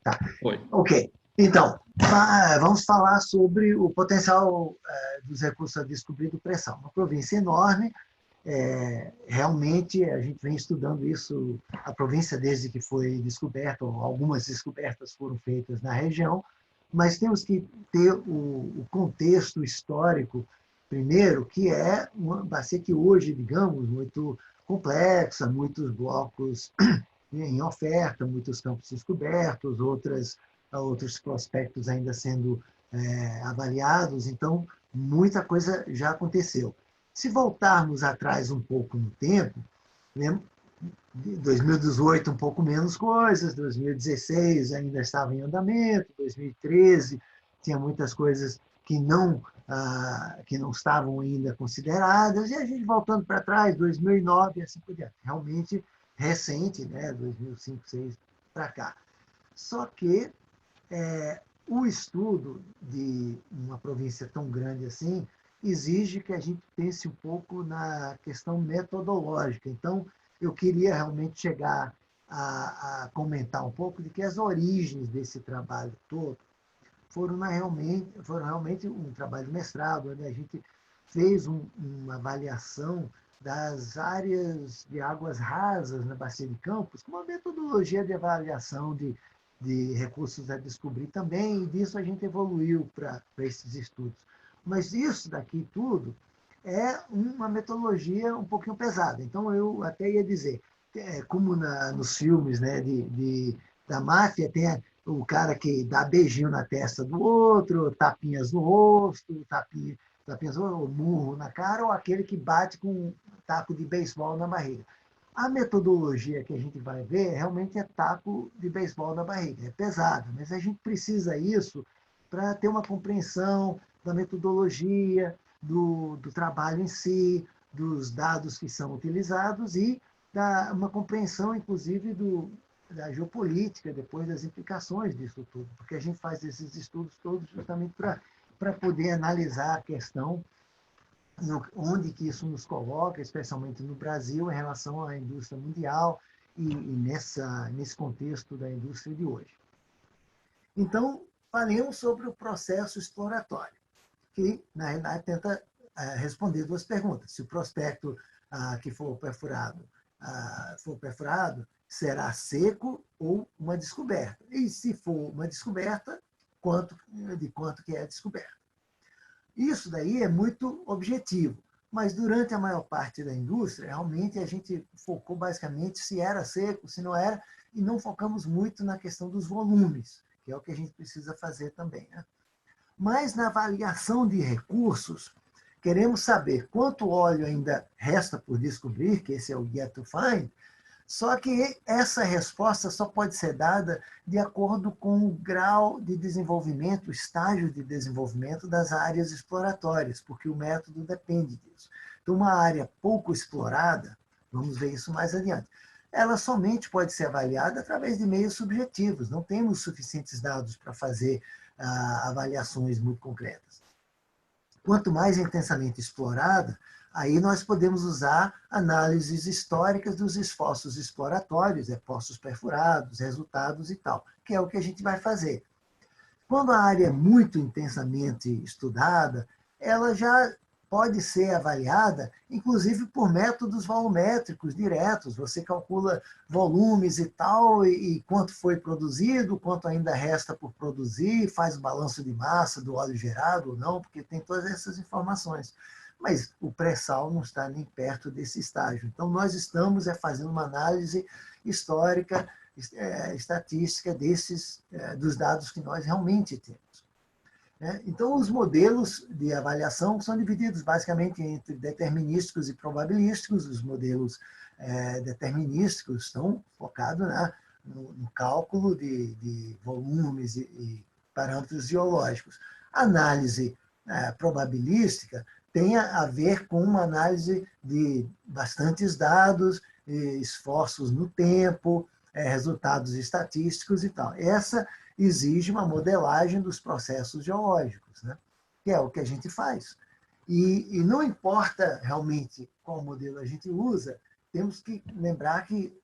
Tá. Oi. Ok. Então, vamos falar sobre o potencial dos recursos a descobrir do pré-sal. Uma província enorme, realmente a gente vem estudando isso, a província desde que foi descoberta, ou algumas descobertas foram feitas na região, mas temos que ter o contexto histórico, primeiro, que é uma bacia que hoje, digamos, muito complexa, muitos blocos em oferta, muitos campos descobertos, outros prospectos ainda sendo avaliados, então muita coisa já aconteceu. Se voltarmos atrás um pouco no tempo, né, 2018 um pouco menos coisas, 2016 ainda estava em andamento, 2013 tinha muitas coisas que não estavam ainda consideradas, e a gente voltando para trás, 2009 e assim por diante. Realmente recente, né, 2005, 2006 para cá. Só que o estudo de uma província tão grande assim exige que a gente pense um pouco na questão metodológica. Então, eu queria realmente chegar a comentar um pouco de que as origens desse trabalho todo foram realmente um trabalho de mestrado, onde a gente fez uma avaliação das áreas de águas rasas na Bacia de Campos, com uma metodologia de avaliação de recursos a descobrir também, e disso a gente evoluiu para esses estudos. Mas isso daqui tudo é uma metodologia um pouquinho pesada. Então, eu até ia dizer, como nos filmes, né, da máfia, tem o cara que dá beijinho na testa do outro, tapinhas no rosto, tapinhas ou murro na cara, ou aquele que bate com um taco de beisebol na barriga. A metodologia que a gente vai ver realmente é taco de beisebol na barriga. É pesado, mas a gente precisa isso para ter uma compreensão da metodologia, do trabalho em si, dos dados que são utilizados e uma compreensão, inclusive, da geopolítica, depois das implicações disso tudo, porque a gente faz esses estudos todos justamente para poder analisar a questão onde que isso nos coloca, especialmente no Brasil, em relação à indústria mundial e nesse contexto da indústria de hoje. Então, falemos sobre o processo exploratório, que, na realidade, tenta responder duas perguntas. Se o prospecto que for perfurado, será seco ou uma descoberta? E se for uma descoberta, de quanto que é a descoberta? Isso daí é muito objetivo, mas durante a maior parte da indústria, realmente a gente focou basicamente se era seco, se não era, e não focamos muito na questão dos volumes, que é o que a gente precisa fazer também, né? Mas na avaliação de recursos, queremos saber quanto óleo ainda resta por descobrir, que esse é o Yet to Find, só que essa resposta só pode ser dada de acordo com o grau de desenvolvimento, o estágio de desenvolvimento das áreas exploratórias, porque o método depende disso. Então, uma área pouco explorada, vamos ver isso mais adiante, ela somente pode ser avaliada através de meios subjetivos. Não temos suficientes dados para fazer avaliações muito concretas. Quanto mais intensamente explorada, aí nós podemos usar análises históricas dos esforços exploratórios, poços perfurados, resultados e tal, que é o que a gente vai fazer. Quando a área é muito intensamente estudada, ela já pode ser avaliada, inclusive por métodos volumétricos diretos. Você calcula volumes e tal, e quanto foi produzido, quanto ainda resta por produzir, faz o balanço de massa do óleo gerado ou não, porque tem todas essas informações. Mas o pré-sal não está nem perto desse estágio. Então, nós estamos fazendo uma análise histórica, estatística dos dados que nós realmente temos. Então, os modelos de avaliação são divididos basicamente entre determinísticos e probabilísticos. Os modelos determinísticos estão focados no cálculo de volumes e parâmetros geológicos. A análise probabilística tem a ver com uma análise de bastantes dados, esforços no tempo, resultados estatísticos e tal. Essa exige uma modelagem dos processos geológicos, né? Que é o que a gente faz. E não importa realmente qual modelo a gente usa, temos que lembrar que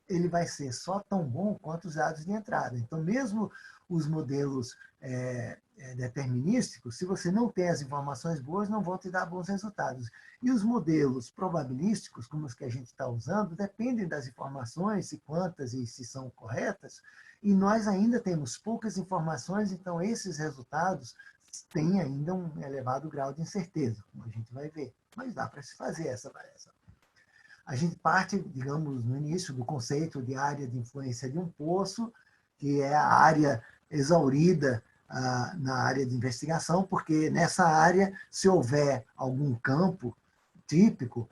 ele vai ser só tão bom quanto os dados de entrada. Então, mesmo os modelos determinísticos, se você não tem as informações boas, não vão te dar bons resultados. E os modelos probabilísticos, como os que a gente está usando, dependem das informações, se quantas e se são corretas, e nós ainda temos poucas informações, então esses resultados têm ainda um elevado grau de incerteza, como a gente vai ver. Mas dá para se fazer essa variação. A gente parte, digamos, no início do conceito de área de influência de um poço, que é a área exaurida na área de investigação, porque nessa área, se houver algum campo típico,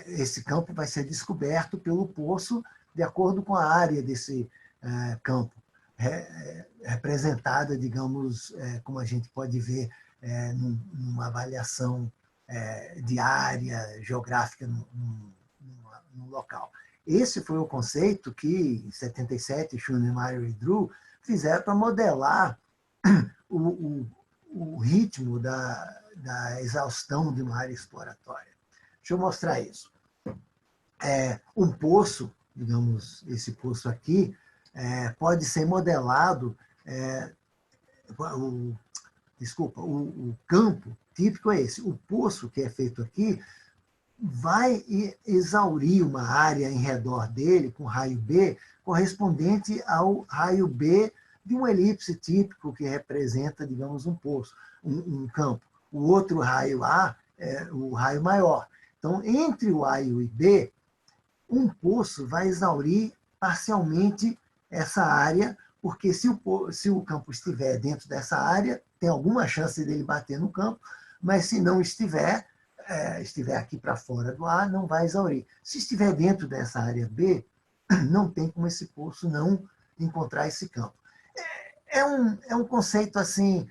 esse campo vai ser descoberto pelo poço de acordo com a área desse campo, representada, digamos, como a gente pode ver numa avaliação de área geográfica no local. Esse foi o conceito que, em 77, Schoenemeyer e Drew fizeram para modelar o ritmo da exaustão de uma área exploratória. Deixa eu mostrar isso. Um poço, digamos, esse poço aqui, pode ser modelado, o campo típico é esse. O poço que é feito aqui vai exaurir uma área em redor dele, com raio B, correspondente ao raio B de uma elipse típico que representa, digamos, um poço, um campo. O outro raio A é o raio maior. Então, entre o A e o B, um poço vai exaurir parcialmente essa área, porque se o campo estiver dentro dessa área, tem alguma chance dele bater no campo, mas se não estiver aqui para fora do A, não vai exaurir. Se estiver dentro dessa área B, não tem como esse poço não encontrar esse campo. É um conceito assim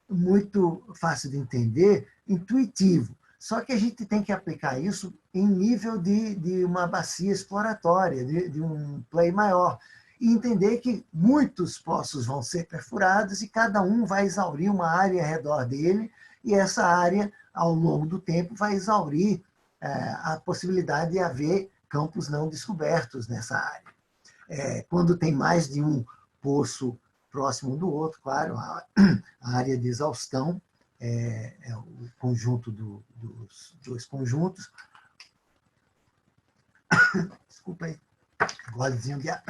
muito fácil de entender, intuitivo. Só que a gente tem que aplicar isso em nível de uma bacia exploratória, de um play maior. E entender que muitos poços vão ser perfurados e cada um vai exaurir uma área ao redor dele, e essa área, ao longo do tempo, vai exaurir a possibilidade de haver campos não descobertos nessa área. Quando tem mais de um poço próximo do outro, claro, a área de exaustão é o conjunto dos dois conjuntos. Desculpa aí, golezinho de ar.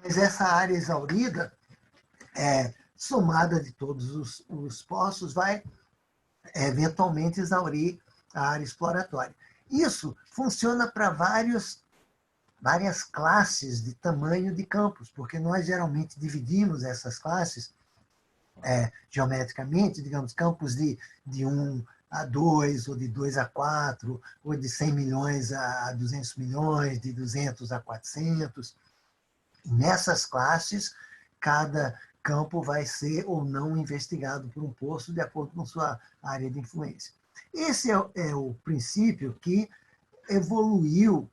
Mas essa área exaurida, somada de todos os poços, vai eventualmente exaurir a área exploratória. Isso funciona para várias classes de tamanho de campos, porque nós geralmente dividimos essas classes geometricamente, digamos, campos de 1 a 2, ou de 2 a 4, ou de 100 milhões a 200 milhões, de 200 a 400. Nessas classes, cada campo vai ser ou não investigado por um poço de acordo com sua área de influência. Esse é o princípio que evoluiu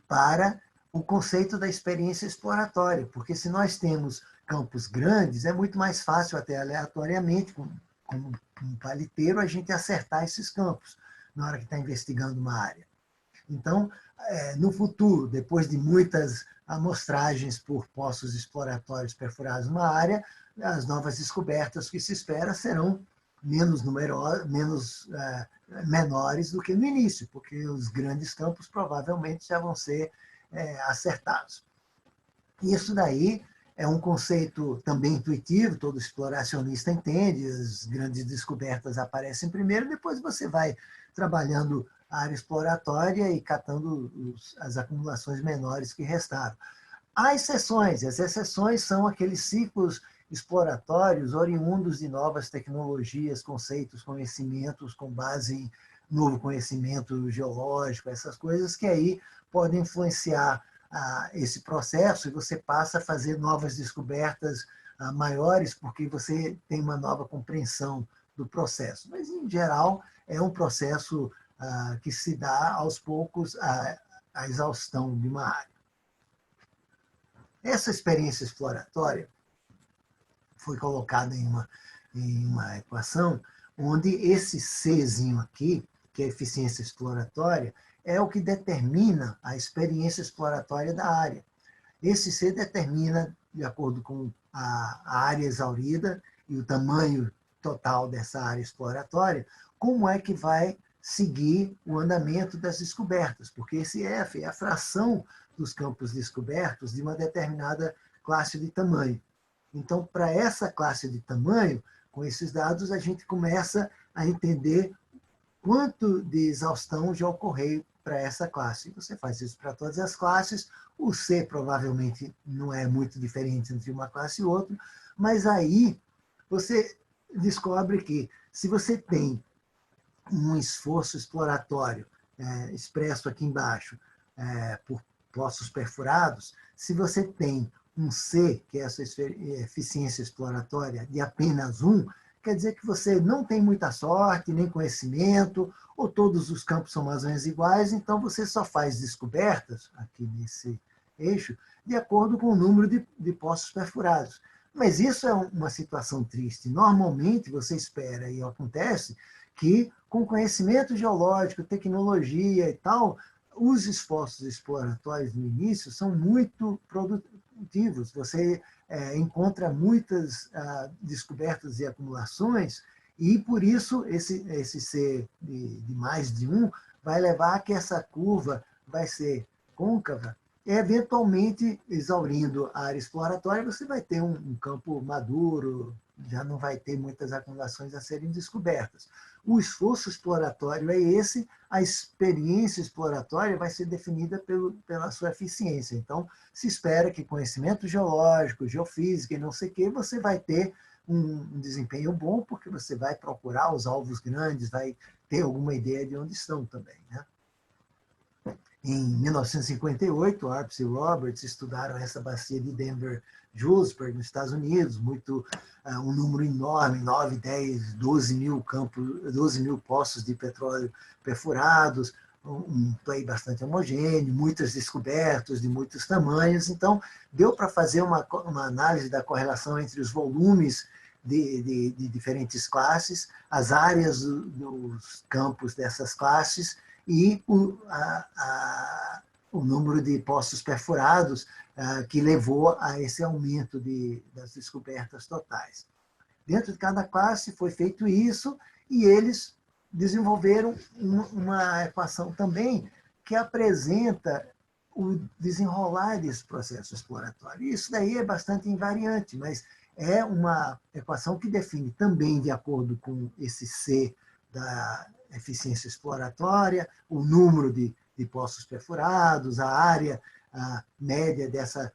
para o conceito da experiência exploratória, porque se nós temos campos grandes, é muito mais fácil, até aleatoriamente, com um paliteiro, a gente acertar esses campos na hora que está investigando uma área. Então, no futuro, depois de muitas amostragens por poços exploratórios perfurados numa área, as novas descobertas que se espera serão menores do que no início, porque os grandes campos provavelmente já vão ser acertados. Isso daí é um conceito também intuitivo, todo exploracionista entende, as grandes descobertas aparecem primeiro, depois você vai trabalhando a área exploratória e catando as acumulações menores que restaram. Há exceções, as exceções são aqueles ciclos exploratórios oriundos de novas tecnologias, conceitos, conhecimentos com base em novo conhecimento geológico, essas coisas que aí podem influenciar esse processo e você passa a fazer novas descobertas maiores porque você tem uma nova compreensão do processo. Mas, em geral, é um processo que se dá aos poucos a exaustão de uma área. Essa experiência exploratória foi colocada em uma equação onde esse Czinho aqui, que a eficiência exploratória é o que determina a experiência exploratória da área. Esse C determina, de acordo com a área exaurida e o tamanho total dessa área exploratória, como é que vai seguir o andamento das descobertas, porque esse F é a fração dos campos descobertos de uma determinada classe de tamanho. Então, para essa classe de tamanho, com esses dados, a gente começa a entender quanto de exaustão já ocorreu para essa classe. Você faz isso para todas as classes, o C provavelmente não é muito diferente entre uma classe e outra, mas aí você descobre que se você tem um esforço exploratório expresso aqui embaixo por poços perfurados, se você tem um C, que é essa eficiência exploratória, de apenas 1, quer dizer que você não tem muita sorte, nem conhecimento, ou todos os campos são mais ou menos iguais, então você só faz descobertas, aqui nesse eixo, de acordo com o número de poços perfurados. Mas isso é uma situação triste. Normalmente você espera, e acontece, que com conhecimento geológico, tecnologia e tal, os esforços exploratórios no início são muito produtivos. Você encontra muitas descobertas e acumulações, e por isso esse C de mais de 1 vai levar a que essa curva vai ser côncava, eventualmente, exaurindo a área exploratória, você vai ter um campo maduro, já não vai ter muitas acumulações a serem descobertas. O esforço exploratório é esse, a experiência exploratória vai ser definida pela sua eficiência. Então, se espera que conhecimento geológico, geofísica e não sei o quê, você vai ter um desempenho bom, porque você vai procurar os alvos grandes, vai ter alguma ideia de onde estão também, né? Em 1958, Arps e Roberts estudaram essa bacia de Denver-Julesburg, nos Estados Unidos, um número enorme, 9, 10, 12 mil campos, 12 mil poços de petróleo perfurados, um play bastante homogêneo, muitas descobertas de muitos tamanhos. Então, deu para fazer uma análise da correlação entre os volumes de diferentes classes, as áreas dos campos dessas classes, e o número de poços perfurados que levou a esse aumento das descobertas totais. Dentro de cada classe foi feito isso, e eles desenvolveram uma equação também que apresenta o desenrolar desse processo exploratório. Isso daí é bastante invariante, mas é uma equação que define também, de acordo com esse C da eficiência exploratória, o número de poços perfurados, a área média dessa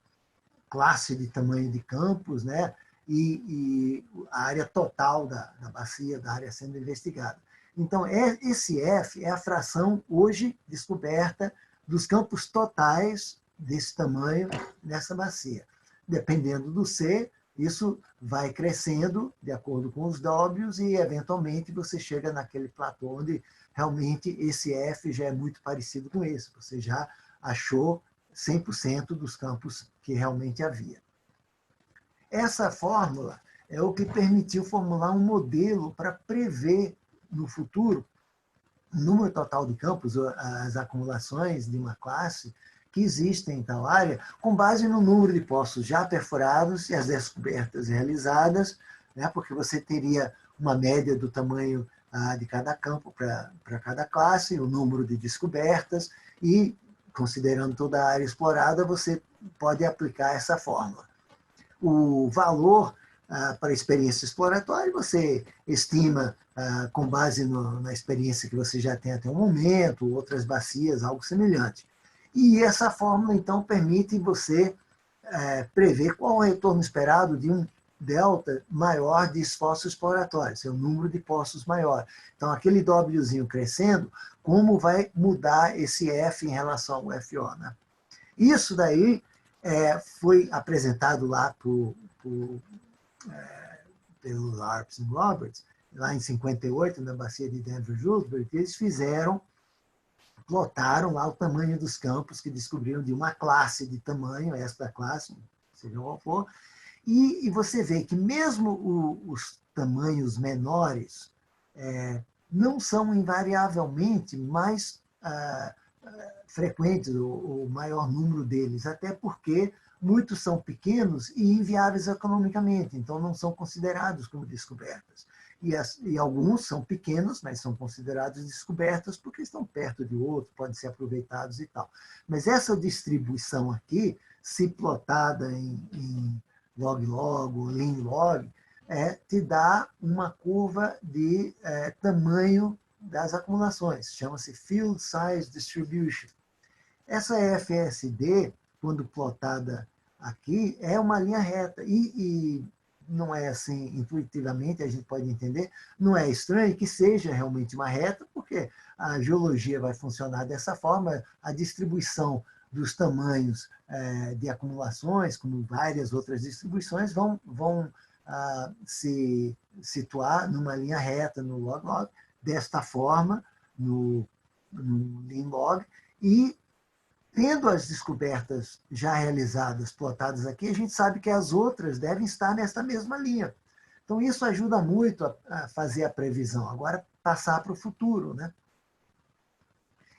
classe de tamanho de campos, né? E a área total da bacia, da área sendo investigada. Então, esse F é a fração hoje descoberta dos campos totais desse tamanho nessa bacia. Dependendo do C, isso vai crescendo de acordo com os W's e, eventualmente, você chega naquele platô onde realmente esse F já é muito parecido com esse. Você já achou 100% dos campos que realmente havia. Essa fórmula é o que permitiu formular um modelo para prever no futuro o número total de campos, as acumulações de uma classe que existem em tal área, com base no número de poços já perfurados e as descobertas realizadas, né, porque você teria uma média do tamanho de cada campo para cada classe, o número de descobertas, e, considerando toda a área explorada, você pode aplicar essa fórmula. O valor para a experiência exploratória você estima com base na experiência que você já tem até o momento, outras bacias, algo semelhante. E essa fórmula, então, permite você prever qual é o retorno esperado de um delta maior de esforço exploratório, seu número de poços maior. Então, aquele Wzinho crescendo, como vai mudar esse F em relação ao FO, né? Isso daí foi apresentado lá pelo Arps e Roberts, lá em 58, na bacia de Denver-Julesburg, que eles plotaram lá o tamanho dos campos que descobriram de uma classe de tamanho, esta classe, seja qual for, e você vê que mesmo os tamanhos menores não são invariavelmente mais frequentes, o maior número deles, até porque muitos são pequenos e inviáveis economicamente, então não são considerados como descobertas. E alguns são pequenos, mas são considerados descobertas porque estão perto de outro, podem ser aproveitados e tal. Mas essa distribuição aqui, se plotada em log-log ou lean-log, te dá uma curva de tamanho das acumulações, chama-se Field Size Distribution. Essa FSD, quando plotada aqui, é uma linha reta e não é assim intuitivamente, a gente pode entender, não é estranho que seja realmente uma reta, porque a geologia vai funcionar dessa forma, a distribuição dos tamanhos de acumulações, como várias outras distribuições, vão se situar numa linha reta no log-log, desta forma, no lean-log, e tendo as descobertas já realizadas, plotadas aqui, a gente sabe que as outras devem estar nesta mesma linha. Então, isso ajuda muito a fazer a previsão. Agora, passar para o futuro, né?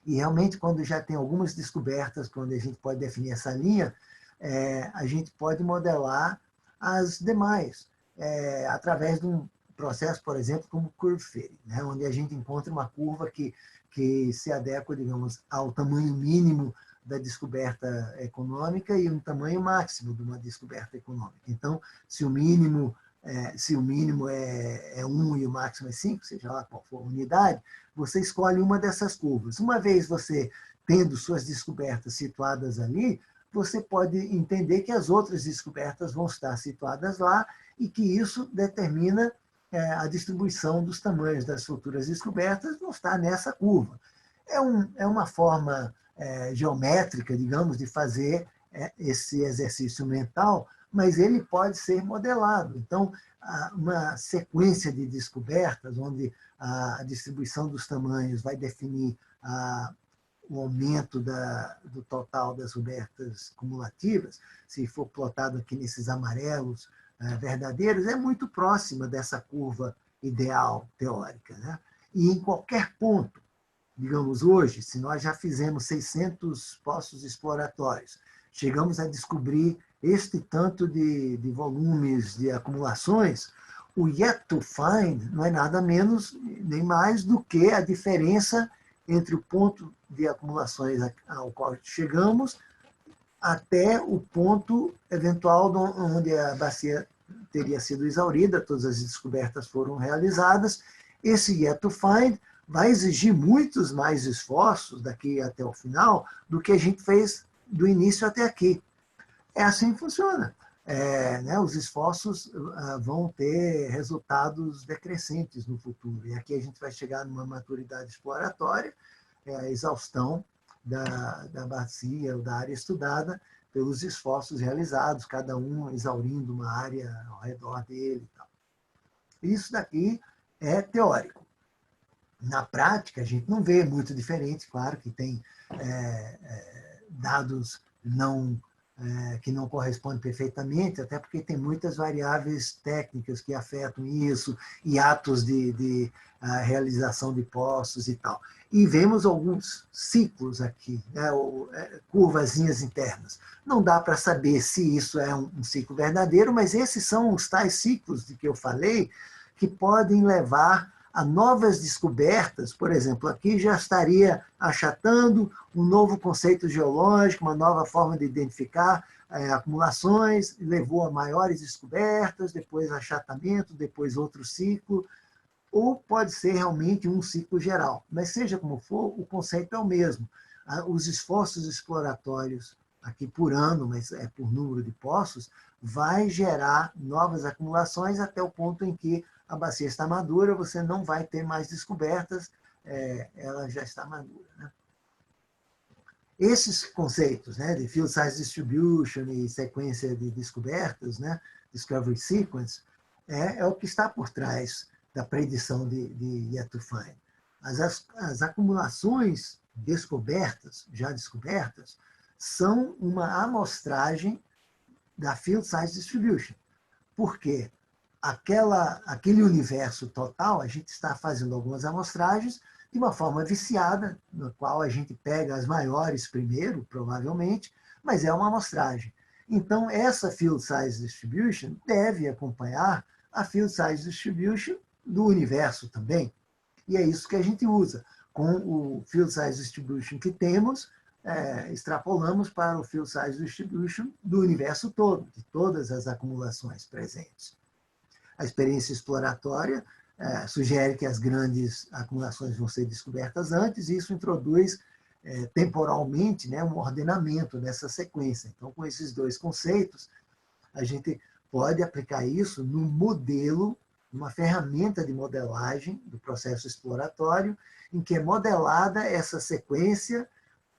E, realmente, quando já tem algumas descobertas, quando a gente pode definir essa linha, a gente pode modelar as demais, através de um processo, por exemplo, como curve fitting, né? Onde a gente encontra uma curva que se adequa, digamos, ao tamanho mínimo da descoberta econômica e um tamanho máximo de uma descoberta econômica. Então, se o mínimo é 1 e o máximo é 5, seja lá qual for a unidade, você escolhe uma dessas curvas. Uma vez você tendo suas descobertas situadas ali, você pode entender que as outras descobertas vão estar situadas lá e que isso determina a distribuição dos tamanhos das futuras descobertas, vão estar nessa curva. É uma forma geométrica, digamos, de fazer esse exercício mental, mas ele pode ser modelado. Então, uma sequência de descobertas, onde a distribuição dos tamanhos vai definir o aumento do total das descobertas cumulativas, se for plotado aqui nesses amarelos verdadeiros, é muito próxima dessa curva ideal teórica, né? E em qualquer ponto, digamos, hoje, se nós já fizemos 600 poços exploratórios, chegamos a descobrir este tanto de volumes de acumulações, o yet to find não é nada menos nem mais do que a diferença entre o ponto de acumulações ao qual chegamos até o ponto eventual onde a bacia teria sido exaurida, todas as descobertas foram realizadas. Esse yet to find vai exigir muitos mais esforços daqui até o final do que a gente fez do início até aqui. É assim que funciona. Os esforços vão ter resultados decrescentes no futuro. E aqui a gente vai chegar numa maturidade exploratória, a exaustão da bacia ou da área estudada pelos esforços realizados, cada um exaurindo uma área ao redor dele. E tal. Isso daqui é teórico. Na prática, a gente não vê muito diferente, claro que tem dados que não correspondem perfeitamente, até porque tem muitas variáveis técnicas que afetam isso, e atos de realização de poços e tal. E vemos alguns ciclos aqui, curvazinhas internas. Não dá para saber se isso é um ciclo verdadeiro, mas esses são os tais ciclos de que eu falei, que podem levar a novas descobertas. Por exemplo, aqui já estaria achatando um novo conceito geológico, uma nova forma de identificar acumulações, levou a maiores descobertas, depois achatamento, depois outro ciclo, ou pode ser realmente um ciclo geral. Mas seja como for, o conceito é o mesmo. Os esforços exploratórios aqui por ano, mas é por número de poços, vai gerar novas acumulações até o ponto em que a bacia está madura, você não vai ter mais descobertas, ela já está madura. Né? Esses conceitos, né, de Field Size Distribution e sequência de descobertas, né, Discovery Sequence, é o que está por trás da predição de Yet to Find. As acumulações já descobertas, são uma amostragem da Field Size Distribution. Por quê? aquele universo total, a gente está fazendo algumas amostragens de uma forma viciada, no qual a gente pega as maiores primeiro, provavelmente, mas é uma amostragem. Então, essa Field Size Distribution deve acompanhar a Field Size Distribution do universo também. E é isso que a gente usa. Com o Field Size Distribution que temos, extrapolamos para o Field Size Distribution do universo todo, de todas as acumulações presentes. A experiência exploratória sugere que as grandes acumulações vão ser descobertas antes, e isso introduz temporalmente, né, um ordenamento nessa sequência. Então, com esses dois conceitos, a gente pode aplicar isso no modelo, uma ferramenta de modelagem do processo exploratório, em que é modelada essa sequência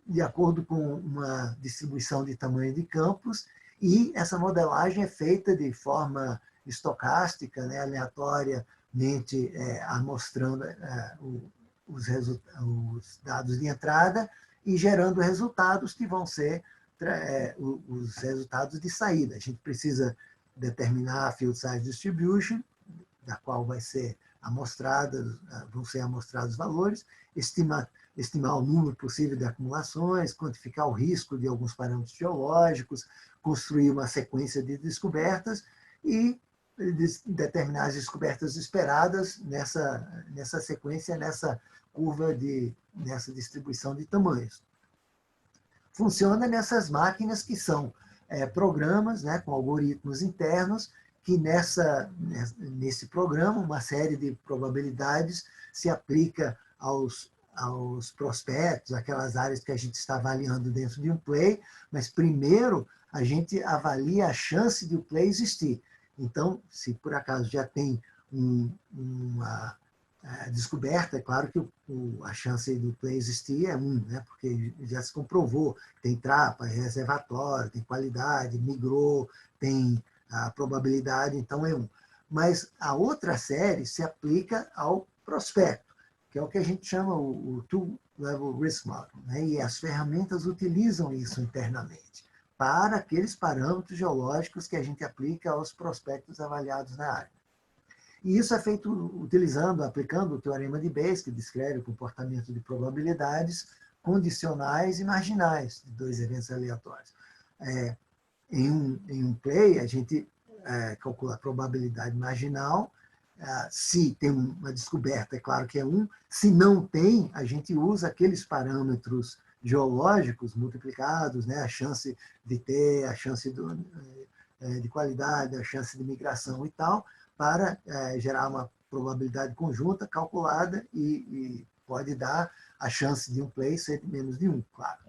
de acordo com uma distribuição de tamanho de campos, e essa modelagem é feita de forma estocástica, né, aleatoriamente, amostrando os dados de entrada e gerando resultados que vão ser os resultados de saída. A gente precisa determinar a Field Size Distribution, da qual vão ser amostrados valores, estimar o número possível de acumulações, quantificar o risco de alguns parâmetros geológicos, construir uma sequência de descobertas e determinar as descobertas esperadas nessa sequência, nessa curva, nessa distribuição de tamanhos. Funciona nessas máquinas que são programas, né, com algoritmos internos, que nesse programa uma série de probabilidades se aplica aos prospectos, aquelas áreas que a gente está avaliando dentro de um play, mas primeiro a gente avalia a chance de o play existir. Então, se por acaso já tem uma descoberta, é claro que a chance do play existir é 1, né? Porque já se comprovou, tem trapa, reservatório, tem qualidade, migrou, tem a probabilidade, então é 1. Mas a outra série se aplica ao prospecto, que é o que a gente chama o Two-Level Risk Model, né? E as ferramentas utilizam isso internamente para aqueles parâmetros geológicos que a gente aplica aos prospectos avaliados na área. E isso é feito aplicando o teorema de Bayes, que descreve o comportamento de probabilidades condicionais e marginais de dois eventos aleatórios. Em um play, a gente calcula a probabilidade marginal. Se tem uma descoberta, é claro que é 1. Se não tem, a gente usa aqueles parâmetros geológicos multiplicados, né, a chance de ter, a chance de qualidade, a chance de migração e tal, para gerar uma probabilidade conjunta calculada e pode dar a chance de um play ser de menos de 1, claro.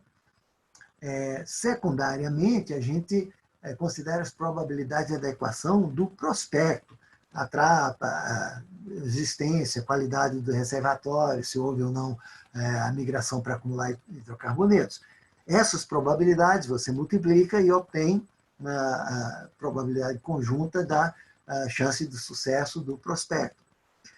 Secundariamente, a gente considera as probabilidades de adequação do prospecto, a trapa, a existência, a qualidade do reservatório, se houve ou não a migração para acumular hidrocarbonetos. Essas probabilidades você multiplica e obtém a probabilidade conjunta da chance de sucesso do prospecto.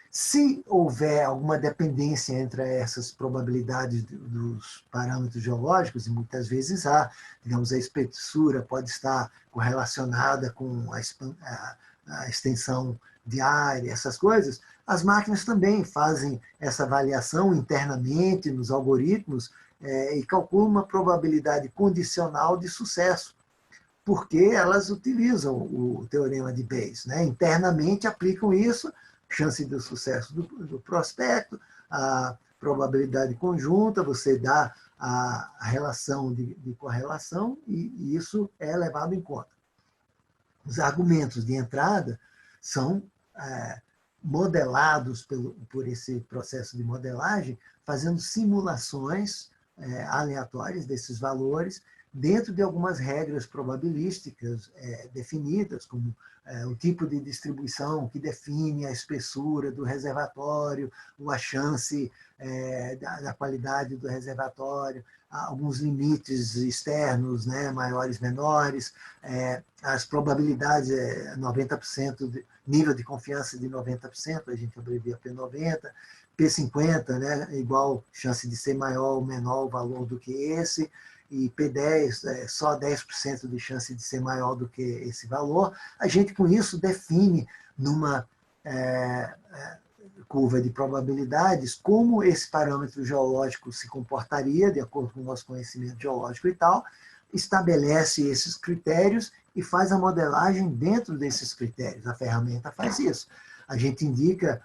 Se houver alguma dependência entre essas probabilidades dos parâmetros geológicos, e muitas vezes há, digamos, a espessura pode estar correlacionada com a extensão de área, essas coisas, as máquinas também fazem essa avaliação internamente nos algoritmos e calculam uma probabilidade condicional de sucesso, porque elas utilizam o teorema de Bayes, né? Internamente aplicam isso, chance de sucesso do prospecto, a probabilidade conjunta, você dá a relação de correlação e isso é levado em conta. Os argumentos de entrada são modelados por esse processo de modelagem, fazendo simulações aleatórias desses valores dentro de algumas regras probabilísticas definidas, como o tipo de distribuição que define a espessura do reservatório, ou a chance da qualidade do reservatório, alguns limites externos, né, maiores, menores, as probabilidades, 90%, nível de confiança de 90%, a gente abrevia P90, P50, né, igual chance de ser maior ou menor o valor do que esse, e P10 é só 10% de chance de ser maior do que esse valor, a gente com isso define numa curva de probabilidades como esse parâmetro geológico se comportaria, de acordo com o nosso conhecimento geológico e tal, estabelece esses critérios e faz a modelagem dentro desses critérios. A ferramenta faz isso. A gente indica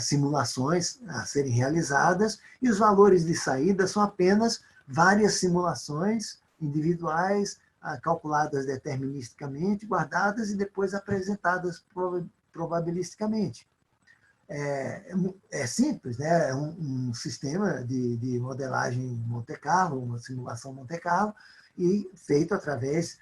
simulações a serem realizadas e os valores de saída são apenas várias simulações individuais, calculadas deterministicamente, guardadas e depois apresentadas probabilisticamente. É simples, né? É um sistema de modelagem Monte Carlo, uma simulação Monte Carlo, e feito através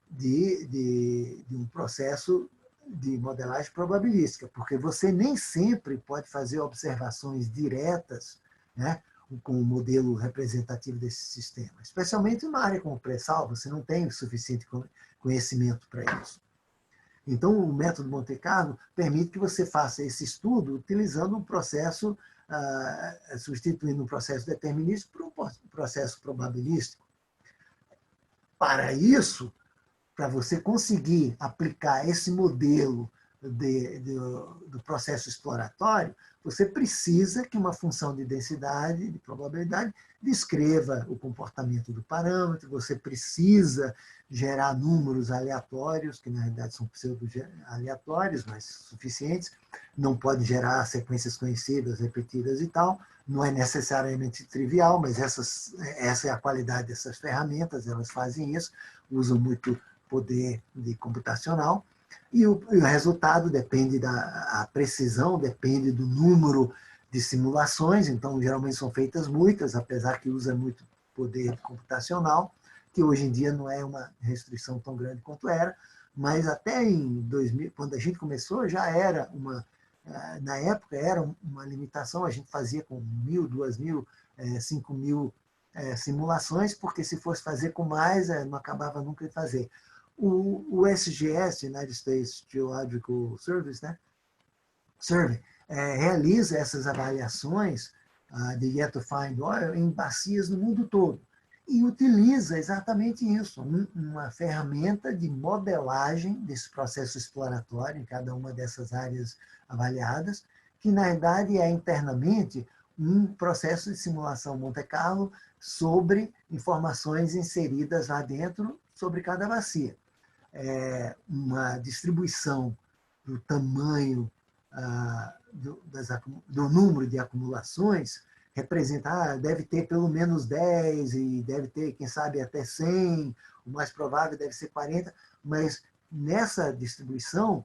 de um processo de modelagem probabilística, porque você nem sempre pode fazer observações diretas, né, com o modelo representativo desse sistema, especialmente numa área como o pré-sal, você não tem o suficiente conhecimento para isso. Então, o método Monte Carlo permite que você faça esse estudo utilizando um processo, substituindo um processo determinístico por um processo probabilístico. Para isso, para você conseguir aplicar esse modelo do processo exploratório, você precisa que uma função de densidade, de probabilidade, descreva o comportamento do parâmetro, você precisa gerar números aleatórios, que na realidade são pseudo-aleatórios, mas suficientes, não pode gerar sequências conhecidas, repetidas e tal, não é necessariamente trivial, mas essa é a qualidade dessas ferramentas, elas fazem isso, usam muito poder computacional, e o resultado depende a precisão depende do número de simulações, então geralmente são feitas muitas, apesar que usa muito poder computacional, que hoje em dia não é uma restrição tão grande quanto era, mas até em 2000, quando a gente começou, já era na época era uma limitação, a gente fazia com 1.000, 2.000, 5.000 simulações, porque se fosse fazer com mais, não acabava nunca de fazer. O SGS, United States Geological Service, né? Survey, realiza essas avaliações de Yet to Find Oil em bacias no mundo todo e utiliza exatamente isso, uma ferramenta de modelagem desse processo exploratório em cada uma dessas áreas avaliadas, que na verdade é internamente um processo de simulação Monte Carlo sobre informações inseridas lá dentro sobre cada bacia. Uma distribuição do tamanho do número de acumulações representa, deve ter pelo menos 10 e deve ter, quem sabe, até 100, o mais provável deve ser 40, mas nessa distribuição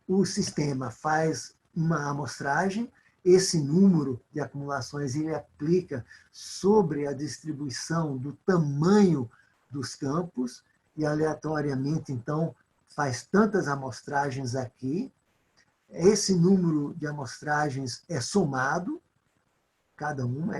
o sistema faz uma amostragem, esse número de acumulações ele aplica sobre a distribuição do tamanho dos campos e aleatoriamente, então, faz tantas amostragens aqui. Esse número de amostragens é somado, cada uma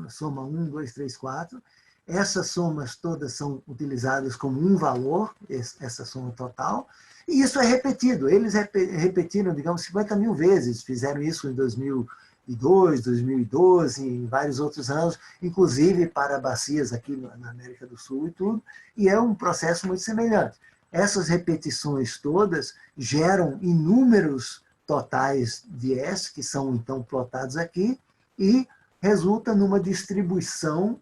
soma 1, 2, 3, 4. Essas somas todas são utilizadas como um valor, essa soma total, e isso é repetido. Eles repetiram, digamos, 50.000 vezes, fizeram isso em 2002, 2012, em vários outros anos, inclusive para bacias aqui na América do Sul e tudo, e é um processo muito semelhante. Essas repetições todas geram inúmeros totais de S, que são então plotados aqui, e resulta numa distribuição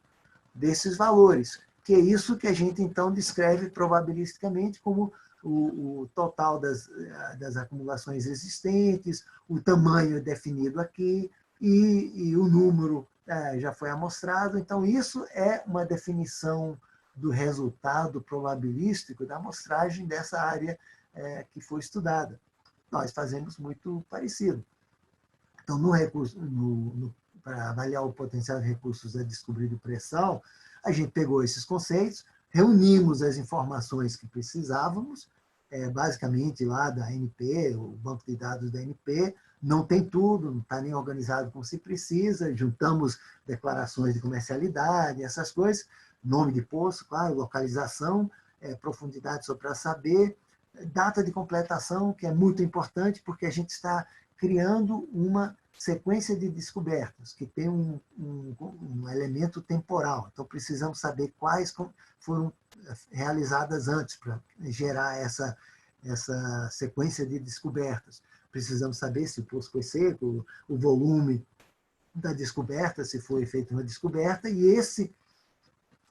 desses valores, que é isso que a gente então descreve probabilisticamente como o total das acumulações existentes, o tamanho definido aqui e o número já foi amostrado. Então, isso é uma definição do resultado probabilístico da amostragem dessa área que foi estudada. Nós fazemos muito parecido. Então, para avaliar o potencial de recursos a descobrir do pré-sal, a gente pegou esses conceitos, reunimos as informações que precisávamos, basicamente lá da ANP, o banco de dados da ANP, não tem tudo, não está nem organizado como se precisa, juntamos declarações de comercialidade, essas coisas, nome de poço, claro, localização, profundidade só para saber, data de completação, que é muito importante, porque a gente está criando uma sequência de descobertas, que tem um elemento temporal. Então, precisamos saber quais foram realizadas antes para gerar essa sequência de descobertas. Precisamos saber se o poço foi seco, o volume da descoberta, se foi feita uma descoberta, e esse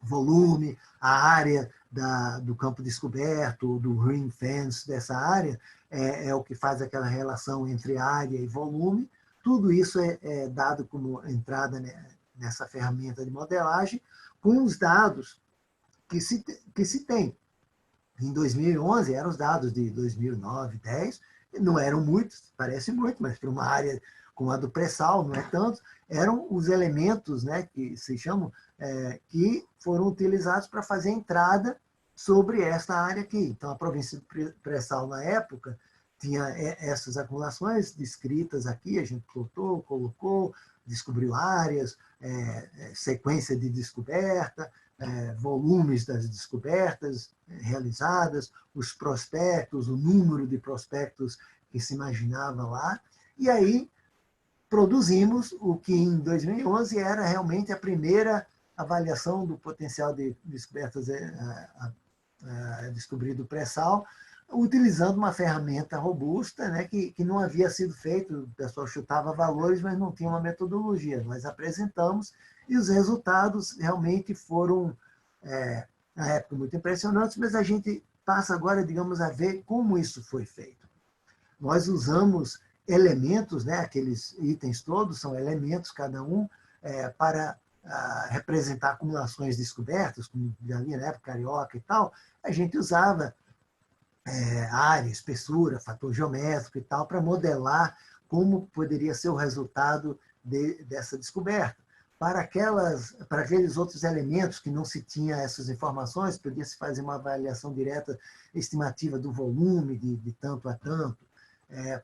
volume, a área do campo descoberto, do ring fence dessa área, é o que faz aquela relação entre área e volume. Tudo isso é dado como entrada nessa ferramenta de modelagem, com os dados que se tem. Em 2011, eram os dados de 2009, 2010, não eram muitos, parece muito, mas para uma área como a do pré-sal, não é tanto, eram os elementos, né, que se chamam, que foram utilizados para fazer a entrada sobre esta área aqui. Então, a província de pré-sal, na época, tinha essas acumulações descritas aqui, a gente plotou, colocou, descobriu áreas, sequência de descoberta, volumes das descobertas realizadas, os prospectos, o número de prospectos que se imaginava lá, e aí produzimos o que em 2011 era realmente a primeira avaliação do potencial de descobertas descobrido pré-sal, utilizando uma ferramenta robusta, né, que não havia sido feito, o pessoal chutava valores, mas não tinha uma metodologia. Nós apresentamos e os resultados realmente foram, na época, muito impressionantes, mas a gente passa agora, digamos, a ver como isso foi feito. Nós usamos elementos, né, aqueles itens todos são elementos, cada um, para representar acumulações descobertas, como já havia na época carioca e tal. A gente usava área, espessura, fator geométrico e tal, para modelar como poderia ser o resultado dessa descoberta. Para aqueles outros elementos que não se tinha essas informações, podia-se fazer uma avaliação direta estimativa do volume de tanto a tanto.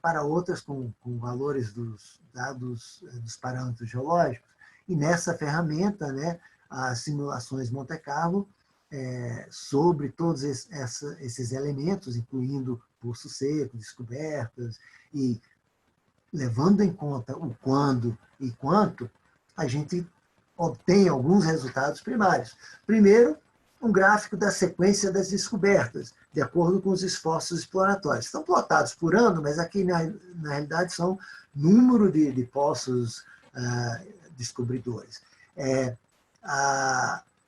Para outras com valores dos dados dos parâmetros geológicos. E nessa ferramenta, né, as simulações Monte Carlo, sobre todos esses elementos, incluindo poço seco, descobertas, e levando em conta o quando e quanto, a gente obtém alguns resultados primários. Primeiro, um gráfico da sequência das descobertas, de acordo com os esforços exploratórios. Estão plotados por ano, mas aqui, na realidade, são número de poços descobridores.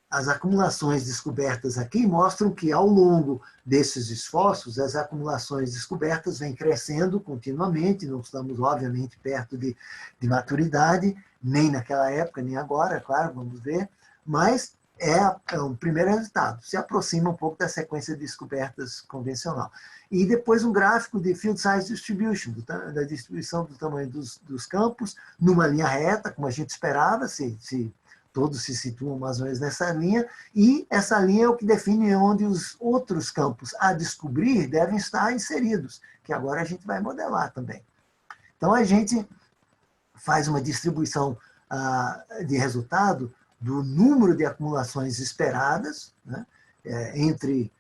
As acumulações descobertas aqui mostram que, ao longo desses esforços, as acumulações descobertas vêm crescendo continuamente, não estamos, obviamente, perto de maturidade, nem naquela época, nem agora, claro, vamos ver, mas é um primeiro resultado, se aproxima um pouco da sequência de descobertas convencional. E depois um gráfico de field size distribution, da distribuição do tamanho dos campos, numa linha reta, como a gente esperava, se todos se situam mais ou menos nessa linha, e essa linha é o que define onde os outros campos a descobrir devem estar inseridos, que agora a gente vai modelar também. Então, a gente faz uma distribuição de resultado do número de acumulações esperadas, né, entre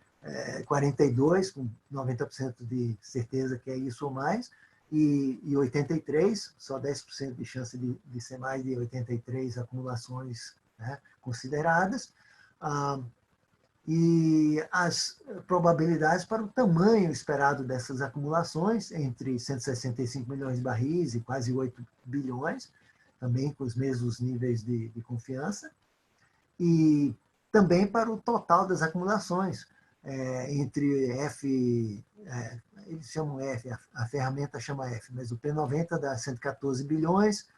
42, com 90% de certeza que é isso ou mais, e 83, só 10% de chance de ser mais de 83 acumulações, né, consideradas, e as probabilidades para o tamanho esperado dessas acumulações, entre 165 milhões de barris e quase 8 bilhões, também com os mesmos níveis de confiança, e também para o total das acumulações, entre F, eles chamam F, a ferramenta chama F, mas o P90 dá 114 bilhões,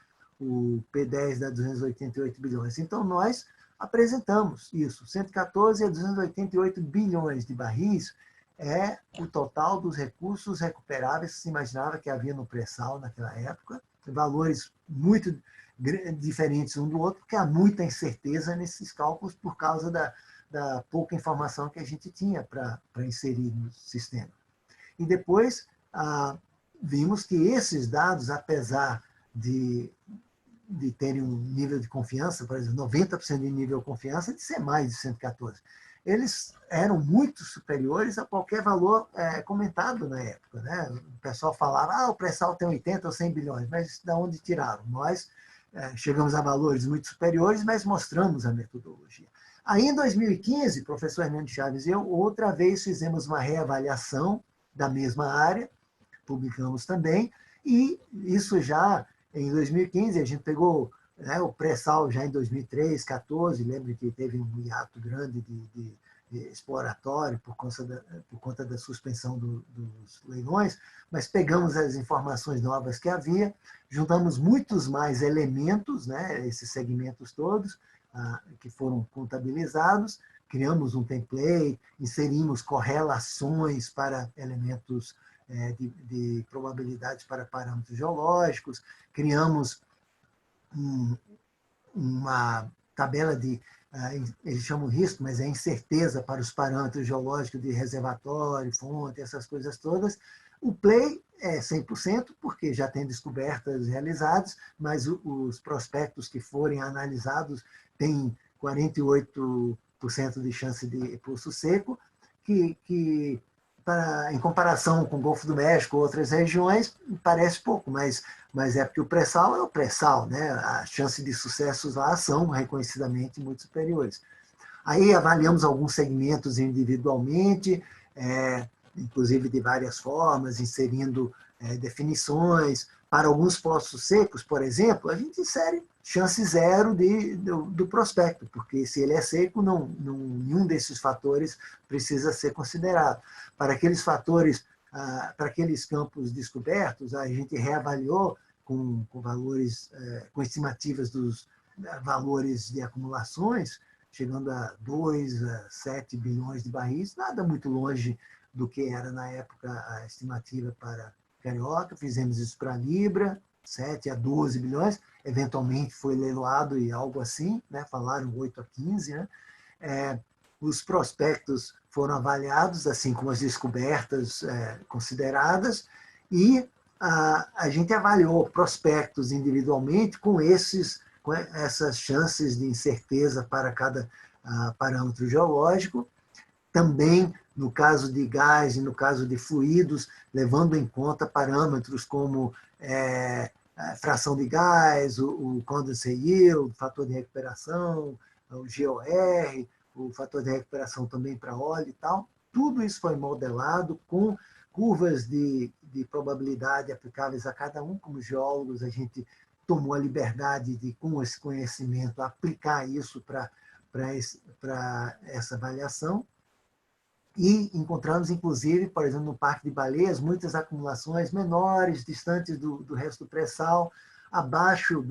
o P10 dá 288 bilhões. Então, nós apresentamos isso, 114 a 288 bilhões de barris é o total dos recursos recuperáveis que se imaginava que havia no pré-sal naquela época, valores muito diferentes um do outro, porque há muita incerteza nesses cálculos por causa da pouca informação que a gente tinha para inserir no sistema. E depois vimos que esses dados, apesar de terem um nível de confiança, por exemplo, 90% de nível de confiança, de ser mais de 114. eles eram muito superiores a qualquer valor comentado na época, né? O pessoal falava, o pré-sal tem 80 ou 100 bilhões, mas de onde tiraram? Nós chegamos a valores muito superiores, mas mostramos a metodologia. Aí, em 2015, o professor Hernando Chaves e eu, outra vez fizemos uma reavaliação da mesma área, publicamos também, e isso já em 2015, a gente pegou o pré-sal já em 2013, 2014, lembro que teve um hiato grande de exploratório por conta da suspensão dos leilões, mas pegamos as informações novas que havia, juntamos muitos mais elementos, né, esses segmentos todos, que foram contabilizados, criamos um template, inserimos correlações para elementos de probabilidades para parâmetros geológicos, criamos uma tabela de, eles chamam risco, mas é incerteza para os parâmetros geológicos de reservatório, fonte, essas coisas todas. O play é 100%, porque já tem descobertas realizadas, mas os prospectos que forem analisados têm 48% de chance de poço seco, que em comparação com o Golfo do México ou outras regiões, parece pouco, mas é porque o pré-sal é o pré-sal, né? As chances de sucessos lá são reconhecidamente muito superiores. Aí avaliamos alguns segmentos individualmente, inclusive de várias formas, inserindo definições. Para alguns poços secos, por exemplo, a gente insere chance zero do prospecto, porque se ele é seco, nenhum desses fatores precisa ser considerado. Para aqueles fatores, para aqueles campos descobertos, a gente reavaliou com valores, com estimativas dos valores de acumulações, chegando a 2 a 7 bilhões de barris, nada muito longe do que era na época a estimativa para Carioca. Fizemos isso para a Libra, 7 a 12 bilhões, eventualmente foi leiloado e algo assim, né? Falaram 8 a 15, né? Os prospectos foram avaliados, assim como as descobertas consideradas, e a gente avaliou prospectos individualmente com essas chances de incerteza para cada parâmetro geológico. Também, no caso de gás e no caso de fluidos, levando em conta parâmetros como a fração de gás, o condensate yield, o fator de recuperação, o GOR, o fator de recuperação também para óleo e tal. Tudo isso foi modelado com curvas de probabilidade aplicáveis a cada um. Como geólogos, a gente tomou a liberdade de, com esse conhecimento, aplicar isso para essa avaliação. E encontramos, inclusive, por exemplo, no Parque de Baleias, muitas acumulações menores, distantes do resto do pré-sal, abaixo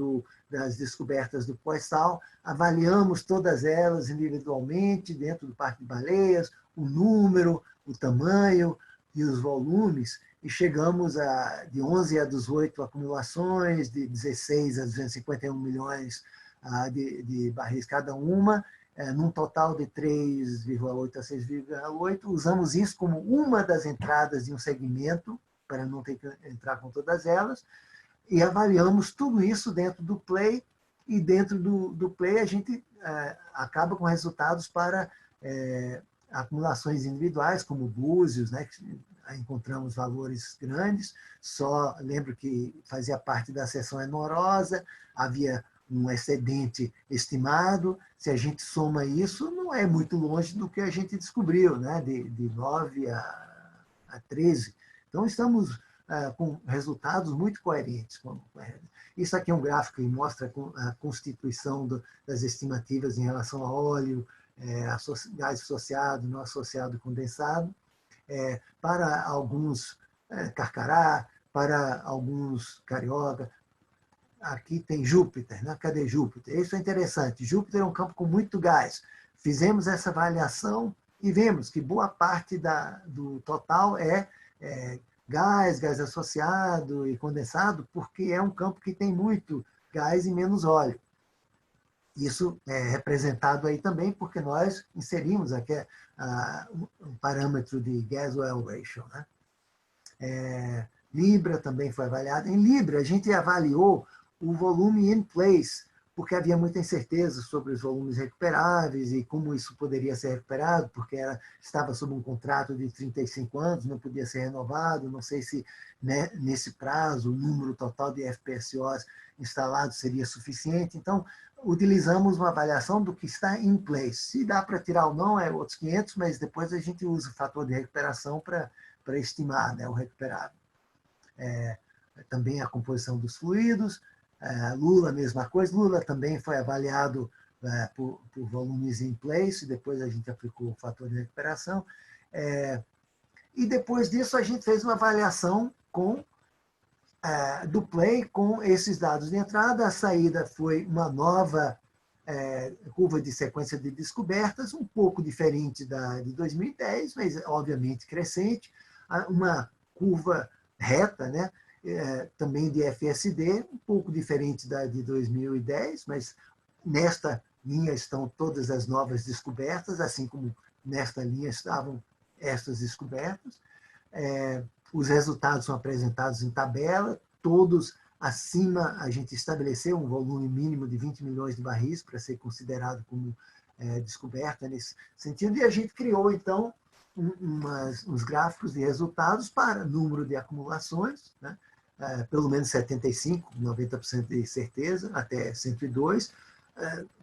das descobertas do pós-sal. Avaliamos todas elas individualmente, dentro do Parque de Baleias, o número, o tamanho e os volumes, e chegamos de 11 a 18 acumulações, de 16 a 251 milhões de barris cada uma, num total de 3,8 a 6,8. Usamos isso como uma das entradas de um segmento, para não ter que entrar com todas elas, e avaliamos tudo isso dentro do Play, e dentro do Play a gente acaba com resultados para acumulações individuais, como Búzios, né, que encontramos valores grandes. Só lembro que fazia parte da seção enorosa, havia um excedente estimado. Se a gente soma isso, não é muito longe do que a gente descobriu, né? de 9 a 13. Então, estamos com resultados muito coerentes. Isso aqui é um gráfico que mostra a constituição das estimativas em relação a óleo, gás associado, não associado, condensado, para alguns Carcará, para alguns Carioca. Aqui tem Júpiter, né? Cadê Júpiter? Isso é interessante. Júpiter é um campo com muito gás. Fizemos essa avaliação e vemos que boa parte do total é gás associado e condensado, porque é um campo que tem muito gás e menos óleo. Isso é representado aí também porque nós inserimos aqui um parâmetro de gas-oil ratio, né? Libra também foi avaliado. Em Libra, a gente avaliou o volume in place, porque havia muita incerteza sobre os volumes recuperáveis e como isso poderia ser recuperado, porque estava sob um contrato de 35 anos, não podia ser renovado, não sei se, né, nesse prazo o número total de FPSOs instalados seria suficiente. Então, utilizamos uma avaliação do que está em place. Se dá para tirar ou não, é outros 500, mas depois a gente usa o fator de recuperação para estimar, né, o recuperável. Também a composição dos fluidos. Lula, mesma coisa. Lula também foi avaliado por volumes in place, depois a gente aplicou o fator de recuperação. E depois disso a gente fez uma avaliação do play com esses dados de entrada. A saída foi uma nova curva de sequência de descobertas, um pouco diferente da de 2010, mas obviamente crescente, uma curva reta, né? Também de FSD, um pouco diferente da de 2010, mas nesta linha estão todas as novas descobertas, assim como nesta linha estavam estas descobertas. Os resultados são apresentados em tabela, todos acima, a gente estabeleceu um volume mínimo de 20 milhões de barris para ser considerado como descoberta nesse sentido, e a gente criou, então, uns gráficos de resultados para número de acumulações, né? Pelo menos 75, 90% de certeza, até 102,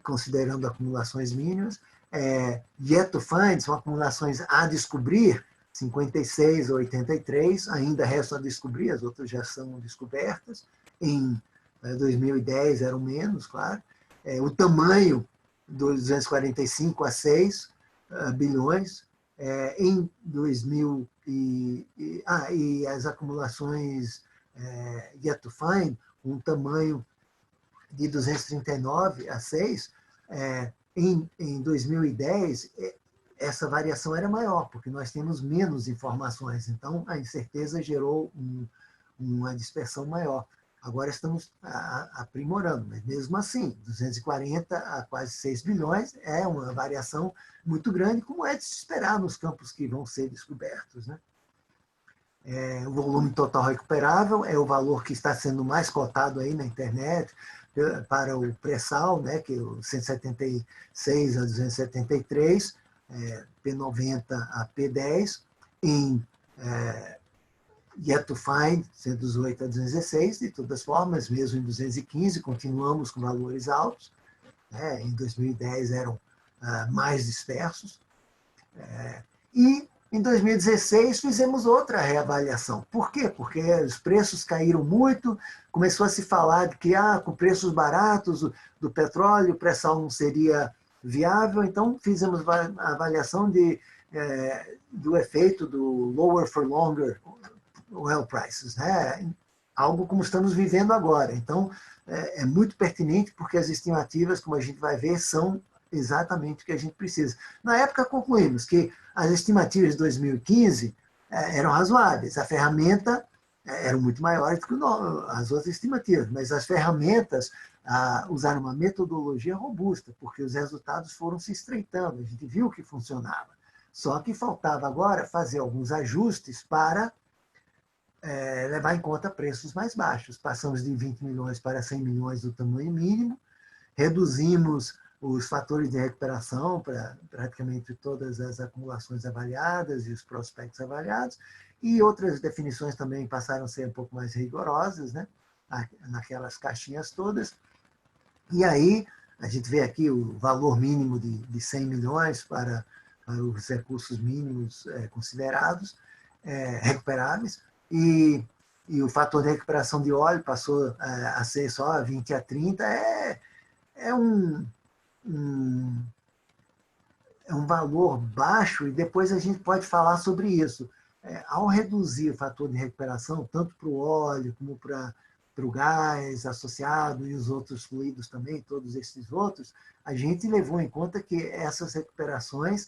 considerando acumulações mínimas. Yet to find, são acumulações a descobrir, 56 ou 83, ainda restam a descobrir, as outras já são descobertas. Em 2010 eram menos, claro. O tamanho dos 245 a 6 bilhões. Em 2000 e as acumulações yet to find, um tamanho de 239 a 6, em 2010, essa variação era maior, porque nós temos menos informações, então a incerteza gerou uma dispersão maior. Agora estamos aprimorando, mas mesmo assim, 240 a quase 6 bilhões é uma variação muito grande, como é de se esperar nos campos que vão ser descobertos, né? O volume total recuperável é o valor que está sendo mais cotado aí na internet para o pré-sal, né, que é o 176 a 273, P90 a P10, em yet to find, 118 a 216, de todas formas, mesmo em 215, continuamos com valores altos, né, em 2010 eram mais dispersos, e em 2016 fizemos outra reavaliação. Por quê? Porque os preços caíram muito, começou a se falar de que com preços baratos do petróleo, o pré-sal não seria viável, então fizemos a avaliação do efeito do lower for longer oil prices, né? Algo como estamos vivendo agora. Então, é muito pertinente porque as estimativas, como a gente vai ver, são exatamente o que a gente precisa. Na época, concluímos que as estimativas de 2015 eram razoáveis. A ferramenta eram muito maiores do que as outras estimativas, mas as ferramentas usaram uma metodologia robusta, porque os resultados foram se estreitando, a gente viu que funcionava. Só que faltava agora fazer alguns ajustes para levar em conta preços mais baixos. Passamos de 20 milhões para 100 milhões do tamanho mínimo, reduzimos os fatores de recuperação para praticamente todas as acumulações avaliadas e os prospectos avaliados, e outras definições também passaram a ser um pouco mais rigorosas, né? Naquelas caixinhas todas. E aí, a gente vê aqui o valor mínimo de 100 milhões para os recursos mínimos considerados, recuperáveis, e o fator de recuperação de óleo passou a ser só 20 a 30, é um valor baixo, e depois a gente pode falar sobre isso. Ao reduzir o fator de recuperação, tanto para o óleo como para o gás associado e os outros fluidos também, todos esses outros, a gente levou em conta que essas recuperações,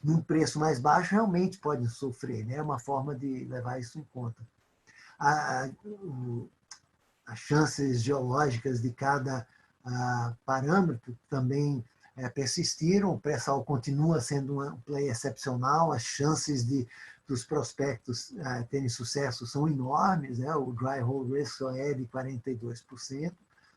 num preço mais baixo, realmente podem sofrer, né? É uma forma de levar isso em conta. As chances geológicas de cada parâmetro também persistiram, o pré-sal continua sendo um play excepcional, as chances dos prospectos terem sucesso são enormes, né? O dry hole risk só é de 42%,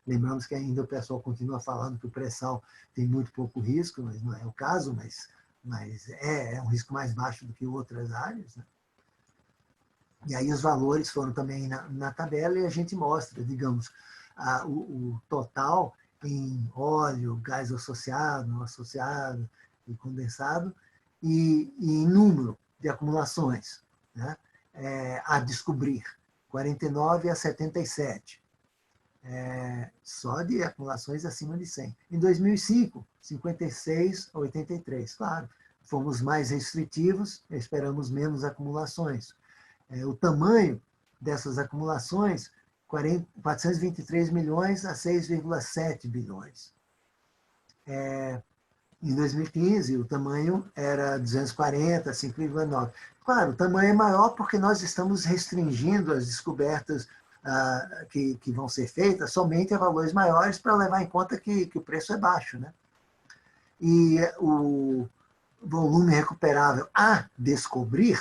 Lembramos que ainda o pessoal continua falando que o pré-sal tem muito pouco risco, mas não é o caso, mas é um risco mais baixo do que outras áreas, né? E aí os valores foram também na tabela e a gente mostra, digamos, o total em óleo, gás associado, não associado e condensado, e em número de acumulações, né? A descobrir, 49 a 77. Só de acumulações acima de 100. Em 2005, 56 a 83. Claro, fomos mais restritivos, esperamos menos acumulações. O tamanho dessas acumulações, 423 milhões a 6,7 bilhões. Em 2015, o tamanho era 240, 5,9. Claro, o tamanho é maior porque nós estamos restringindo as descobertas que vão ser feitas somente a valores maiores para levar em conta que o preço é baixo, né? E o volume recuperável a descobrir,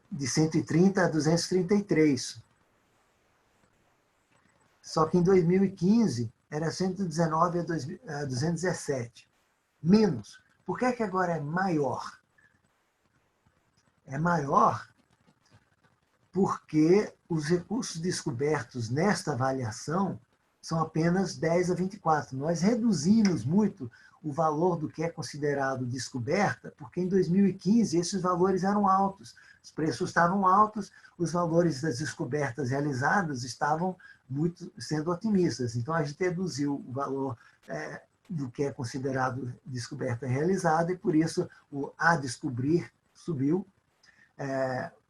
de 130 a 233. Só que em 2015 era 119 a 217. Menos. Por que agora é maior? É maior porque os recursos descobertos nesta avaliação são apenas 10 a 24. Nós reduzimos muito o valor do que é considerado descoberta, porque em 2015 esses valores eram altos, os preços estavam altos, os valores das descobertas realizadas estavam muito sendo otimistas. Então a gente reduziu o valor do que é considerado descoberta realizada e por isso o a descobrir subiu.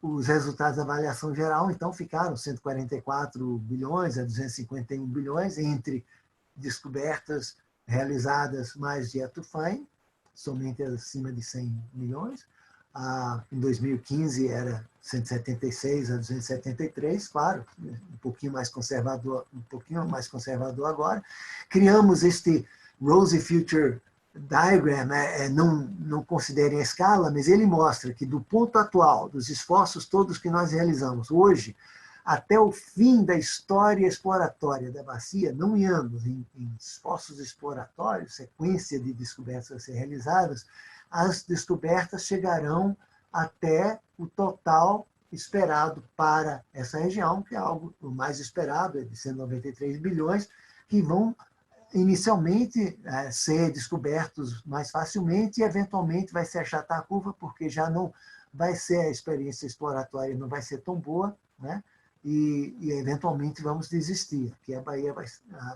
Os resultados da avaliação geral, então, ficaram 144 bilhões a 251 bilhões entre descobertas realizadas mais de Etufine, somente acima de 100 milhões. Em 2015 era 176 a 273, claro, um pouquinho mais conservador agora. Criamos este Rosy Future Diagram, não considerem a escala, mas ele mostra que do ponto atual, dos esforços todos que nós realizamos hoje, até o fim da história exploratória da bacia, não em anos, em esforços exploratórios, sequência de descobertas a ser realizadas, as descobertas chegarão até o total esperado para essa região, que é algo o mais esperado, é de 193 bilhões, que vão inicialmente ser descobertos mais facilmente e eventualmente vai se achatar a curva, porque já não vai ser a experiência exploratória, não vai ser tão boa, né? E eventualmente vamos desistir, que a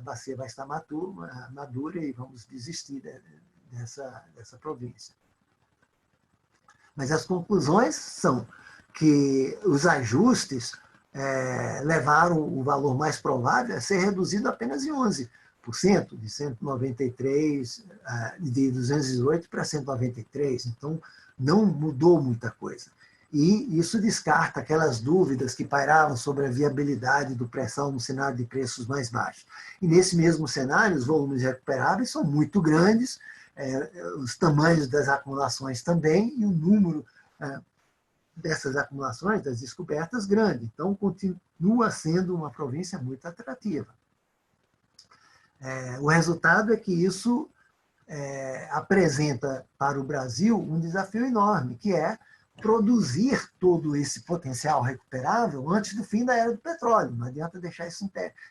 bacia vai estar madura e vamos desistir dessa província. Mas as conclusões são que os ajustes levaram o valor mais provável a ser reduzido apenas em 11%, de 193, de 218 para 193. Então, não mudou muita coisa. E isso descarta aquelas dúvidas que pairavam sobre a viabilidade do pré-sal no cenário de preços mais baixos. E nesse mesmo cenário, os volumes recuperáveis são muito grandes, os tamanhos das acumulações também, e o número dessas acumulações, das descobertas, grande. Então, continua sendo uma província muito atrativa. O resultado é que isso apresenta para o Brasil um desafio enorme, que é produzir todo esse potencial recuperável antes do fim da era do petróleo. Não adianta deixar isso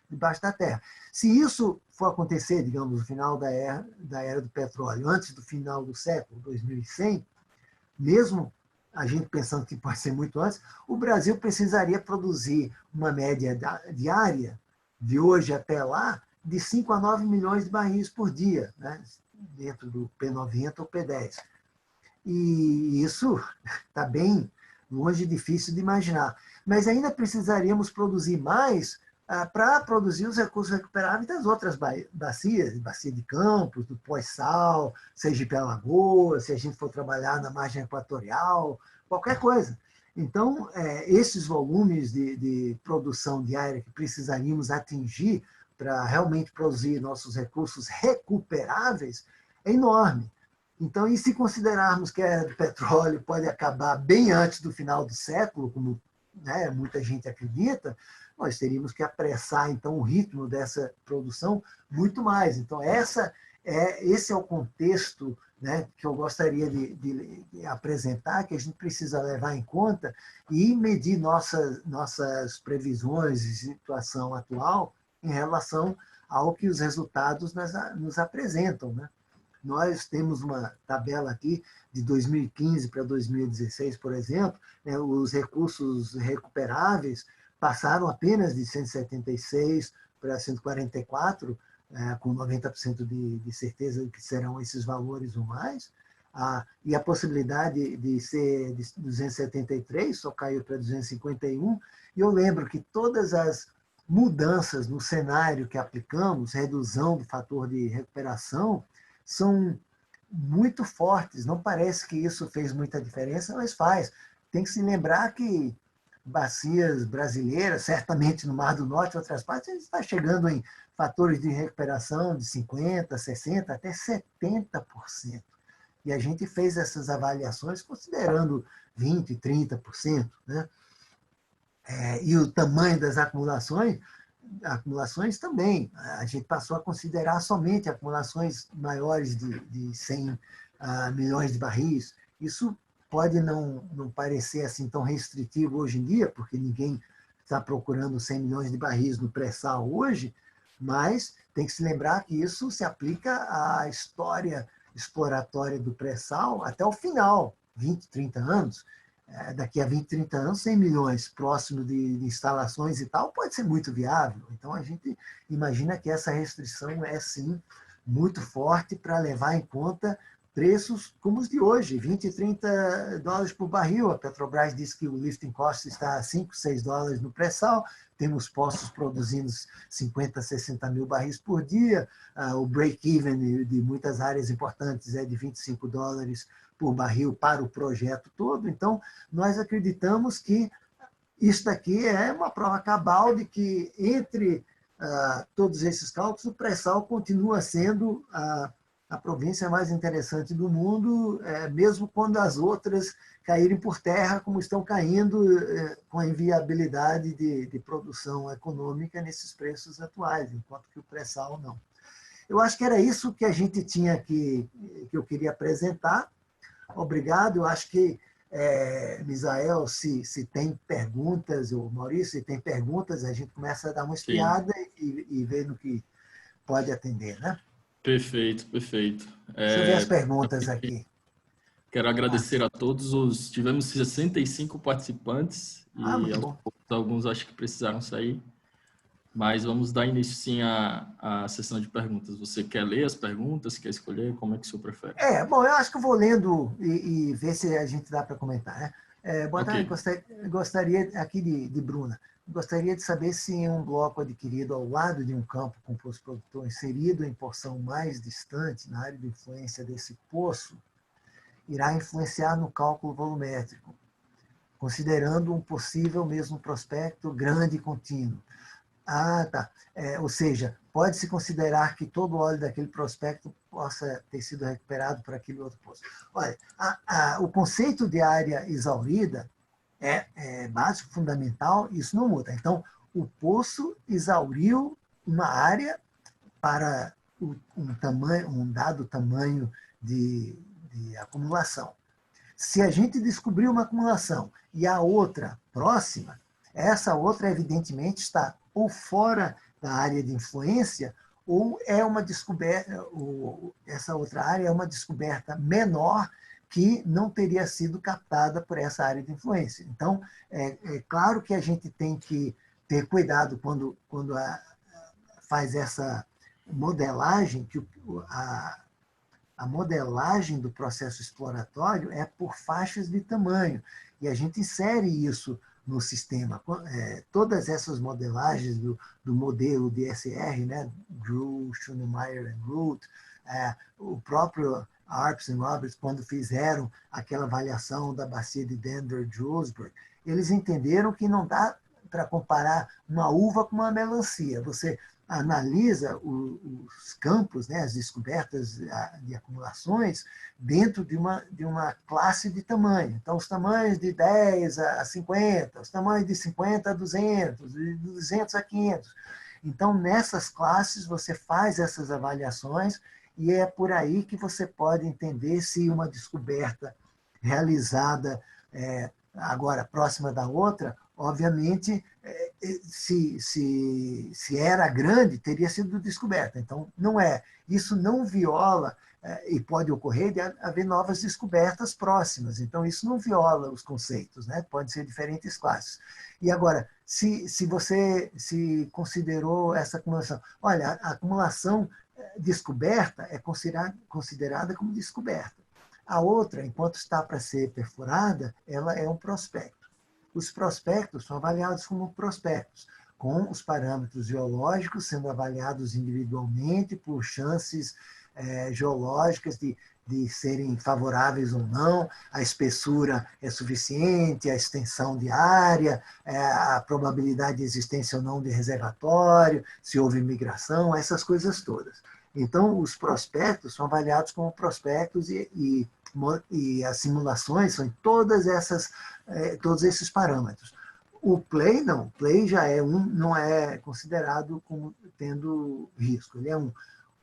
debaixo da terra. Se isso for acontecer, digamos, no final da era do petróleo, antes do final do século, 2100, mesmo a gente pensando que pode ser muito antes, o Brasil precisaria produzir uma média diária, de hoje até lá, de 5 a 9 milhões de barris por dia, né? Dentro do P90 ou P10. E isso está bem longe, difícil de imaginar. Mas ainda precisaríamos produzir mais para produzir os recursos recuperáveis das outras bacias, bacia de Campos, do Pós-Sal, Sergipe-Alagoas, se a gente for trabalhar na margem equatorial, qualquer coisa. Então, esses volumes de produção diária que precisaríamos atingir para realmente produzir nossos recursos recuperáveis é enorme. Então, e se considerarmos que a era do petróleo pode acabar bem antes do final do século, como muita gente acredita, nós teríamos que apressar, então, o ritmo dessa produção muito mais. Então, esse é o contexto, né, que eu gostaria de apresentar, que a gente precisa levar em conta e medir nossas previsões de situação atual em relação ao que os resultados nos apresentam, né? Nós temos uma tabela aqui de 2015 para 2016, por exemplo, né, os recursos recuperáveis passaram apenas de 176 para 144, com 90% de certeza de que serão esses valores ou mais, e a possibilidade de ser de 273 só caiu para 251, e eu lembro que todas as mudanças no cenário que aplicamos, redução do fator de recuperação, são muito fortes. Não parece que isso fez muita diferença, mas faz. Tem que se lembrar que bacias brasileiras, certamente no Mar do Norte e outras partes, a gente está chegando em fatores de recuperação de 50%, 60%, até 70%. E a gente fez essas avaliações considerando 20%, 30%. Né? E o tamanho das acumulações também. A gente passou a considerar somente acumulações maiores de 100 milhões de barris. Isso pode não parecer assim tão restritivo hoje em dia, porque ninguém está procurando 100 milhões de barris no pré-sal hoje, mas tem que se lembrar que isso se aplica à história exploratória do pré-sal até o final, 20, 30 anos. Daqui a 20, 30 anos, 100 milhões próximo de instalações e tal, pode ser muito viável. Então, a gente imagina que essa restrição é, sim, muito forte para levar em conta preços como os de hoje, 20, 30 dólares por barril. A Petrobras diz que o lifting cost está a 5, 6 dólares no pré-sal, temos postos produzindo 50, 60 mil barris por dia, o break-even de muitas áreas importantes é de 25 dólares por barril para o projeto todo. Então, nós acreditamos que isso daqui é uma prova cabal de que, entre todos esses cálculos, o pré-sal continua sendo a província mais interessante do mundo, mesmo quando as outras caírem por terra, como estão caindo com a inviabilidade de produção econômica nesses preços atuais, enquanto que o pré-sal não. Eu acho que era isso que a gente tinha que eu queria apresentar. Obrigado. Eu acho que, Misael, se tem perguntas, ou Maurício, se tem perguntas, a gente começa a dar uma espiada e ver no que pode atender, né? Perfeito, perfeito. Deixa eu ver as perguntas aqui. Quero agradecer a todos. Tivemos 65 participantes e alguns acho que precisaram sair. Mas vamos dar início, sim, à sessão de perguntas. Você quer ler as perguntas? Quer escolher? Como é que o senhor prefere? Bom, eu acho que eu vou lendo e ver se a gente dá para comentar. Né? Boa tarde, gostaria aqui de Bruna. Gostaria de saber se em um bloco adquirido ao lado de um campo com poço produtor inserido em porção mais distante, na área de influência desse poço, irá influenciar no cálculo volumétrico, considerando um possível mesmo prospecto grande e contínuo. Tá. Ou seja, pode-se considerar que todo o óleo daquele prospecto possa ter sido recuperado por aquele outro poço. Olha, o conceito de área exaurida é básico, fundamental, isso não muda. Então, o poço exauriu uma área para um dado tamanho de acumulação. Se a gente descobrir uma acumulação e a outra próxima, essa outra, evidentemente, está ou fora da área de influência, ou é uma descoberta, essa outra área é uma descoberta menor que não teria sido captada por essa área de influência. Então, é claro que a gente tem que ter cuidado quando faz essa modelagem, que a modelagem do processo exploratório é por faixas de tamanho, e a gente insere isso no sistema. Todas essas modelagens do modelo DSR, né, Drew, Schoenemeyer e Root, o próprio Arps e Roberts, quando fizeram aquela avaliação da bacia de Denver-Julesburg, eles entenderam que não dá para comparar uma uva com uma melancia. Você analisa os campos, né, as descobertas de acumulações, dentro de uma classe de tamanho. Então, os tamanhos de 10 a 50, os tamanhos de 50 a 200, de 200 a 500. Então, nessas classes, você faz essas avaliações e é por aí que você pode entender se uma descoberta realizada agora próxima da outra, obviamente, se era grande, teria sido descoberta. Então, não é. Isso não viola, e pode ocorrer de haver novas descobertas próximas. Então, isso não viola os conceitos, né? Pode ser diferentes classes. E agora, se você se considerou essa acumulação, olha, a acumulação descoberta é considerada como descoberta. A outra, enquanto está para ser perfurada, ela é um prospecto. Os prospectos são avaliados como prospectos, com os parâmetros geológicos sendo avaliados individualmente por chances geológicas de serem favoráveis ou não, a espessura é suficiente, a extensão de área, a probabilidade de existência ou não de reservatório, se houve migração, essas coisas todas. Então, os prospectos são avaliados como prospectos e as simulações são em todos esses parâmetros. O play não, o play já não é considerado como tendo risco, ele é um.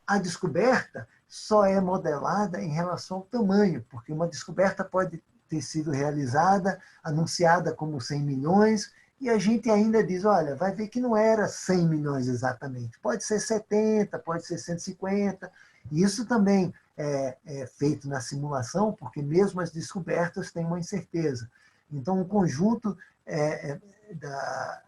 A descoberta só é modelada em relação ao tamanho, porque uma descoberta pode ter sido realizada, anunciada como 100 milhões, e a gente ainda diz, olha, vai ver que não era 100 milhões exatamente, pode ser 70, pode ser 150, e isso também é feito na simulação, porque mesmo as descobertas têm uma incerteza. Então, o conjunto da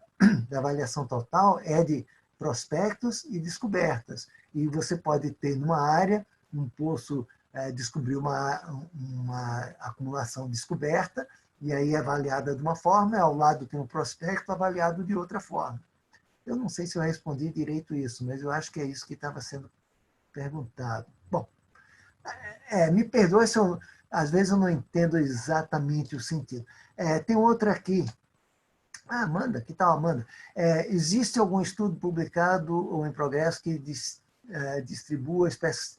avaliação total é de prospectos e descobertas. E você pode ter numa área, um poço descobrir uma acumulação descoberta, e aí é avaliada de uma forma, ao lado tem um prospecto avaliado de outra forma. Eu não sei se eu respondi direito isso, mas eu acho que é isso que estava sendo perguntado. Bom, me perdoe se às vezes eu não entendo exatamente o sentido. Tem outra aqui. Amanda, que tal, Amanda? Existe algum estudo publicado ou em progresso que distribua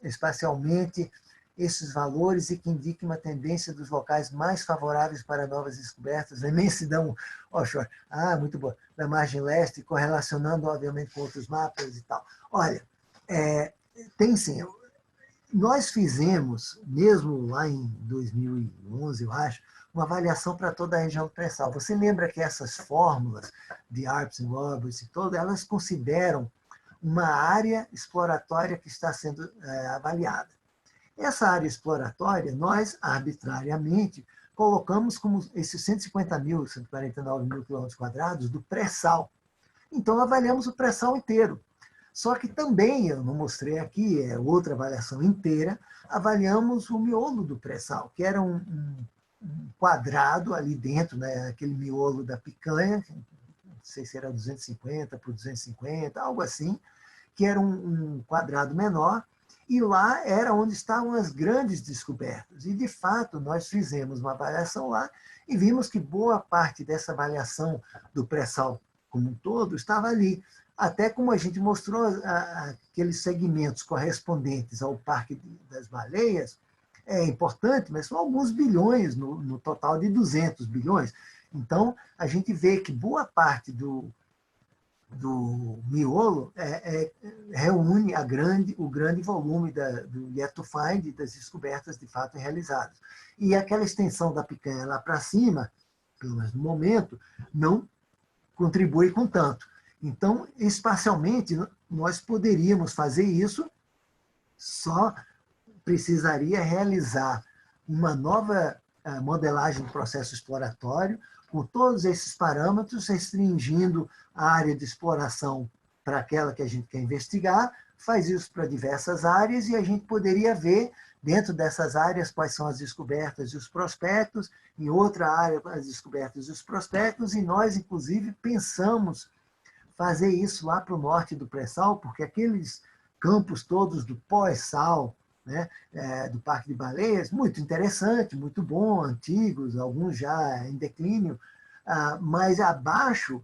espacialmente esses valores e que indique uma tendência dos locais mais favoráveis para novas descobertas, a imensidão offshore, muito boa, da margem leste, correlacionando, obviamente, com outros mapas e tal. Olha, tem sim. Nós fizemos, mesmo lá em 2011, eu acho, uma avaliação para toda a região do pré-sal. Você lembra que essas fórmulas de Arps e Roberts e todas, elas consideram uma área exploratória que está sendo avaliada. Essa área exploratória, nós, arbitrariamente, colocamos como esses 150 mil, 149 mil quilômetros quadrados do pré-sal. Então, avaliamos o pré-sal inteiro. Só que também, eu não mostrei aqui, é outra avaliação inteira, avaliamos o miolo do pré-sal, que era um quadrado ali dentro, né, aquele miolo da picanha, não sei se era 250 por 250, algo assim, que era um quadrado menor, e lá era onde estavam as grandes descobertas. E, de fato, nós fizemos uma avaliação lá e vimos que boa parte dessa avaliação do pré-sal como um todo estava ali. Até como a gente mostrou, aqueles segmentos correspondentes ao Parque das Baleias, é importante, mas são alguns bilhões no total de 200 bilhões. Então, a gente vê que boa parte do miolo reúne o grande volume do yet to find, das descobertas de fato realizadas. E aquela extensão da picanha lá para cima, pelo menos no momento, não contribui com tanto. Então, espacialmente, nós poderíamos fazer isso, só precisaria realizar uma nova modelagem do processo exploratório, com todos esses parâmetros, restringindo a área de exploração para aquela que a gente quer investigar, faz isso para diversas áreas e a gente poderia ver, dentro dessas áreas, quais são as descobertas e os prospectos, em outra área, as descobertas e os prospectos, e nós, inclusive, pensamos fazer isso lá para o norte do pré-sal, porque aqueles campos todos do pós-sal, né, do Parque de Baleias, muito interessante, muito bom, antigos, alguns já em declínio, mas abaixo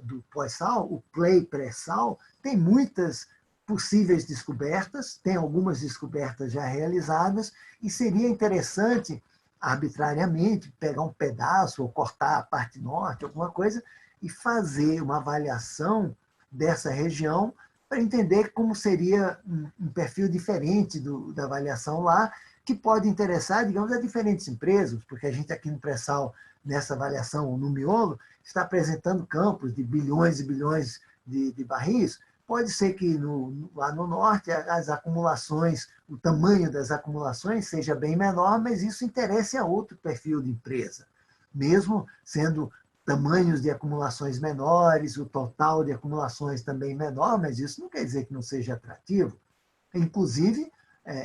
do pós-sal, o play pré-sal, tem muitas possíveis descobertas, tem algumas descobertas já realizadas, e seria interessante, arbitrariamente, pegar um pedaço ou cortar a parte norte, alguma coisa, e fazer uma avaliação dessa região para entender como seria um perfil diferente da avaliação lá, que pode interessar, digamos, a diferentes empresas, porque a gente aqui no pré-sal, nessa avaliação no miolo, está apresentando campos de bilhões e bilhões de barris. Pode ser que lá no norte as acumulações, o tamanho das acumulações seja bem menor, mas isso interessa a outro perfil de empresa. Mesmo sendo tamanhos de acumulações menores, o total de acumulações também menor, mas isso não quer dizer que não seja atrativo. Inclusive,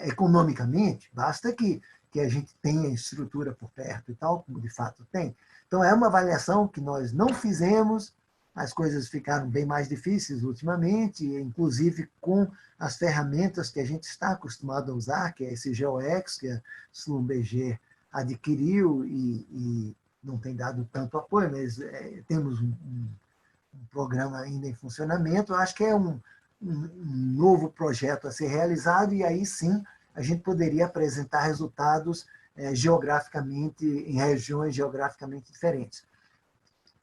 economicamente, basta que a gente tenha estrutura por perto e tal, como de fato tem. Então, é uma avaliação que nós não fizemos, as coisas ficaram bem mais difíceis ultimamente, inclusive com as ferramentas que a gente está acostumado a usar, que é esse GeoX, que a Schlumberger adquiriu e não tem dado tanto apoio, mas temos um programa ainda em funcionamento. Eu acho que é um novo projeto a ser realizado, e aí sim a gente poderia apresentar resultados geograficamente, em regiões geograficamente diferentes.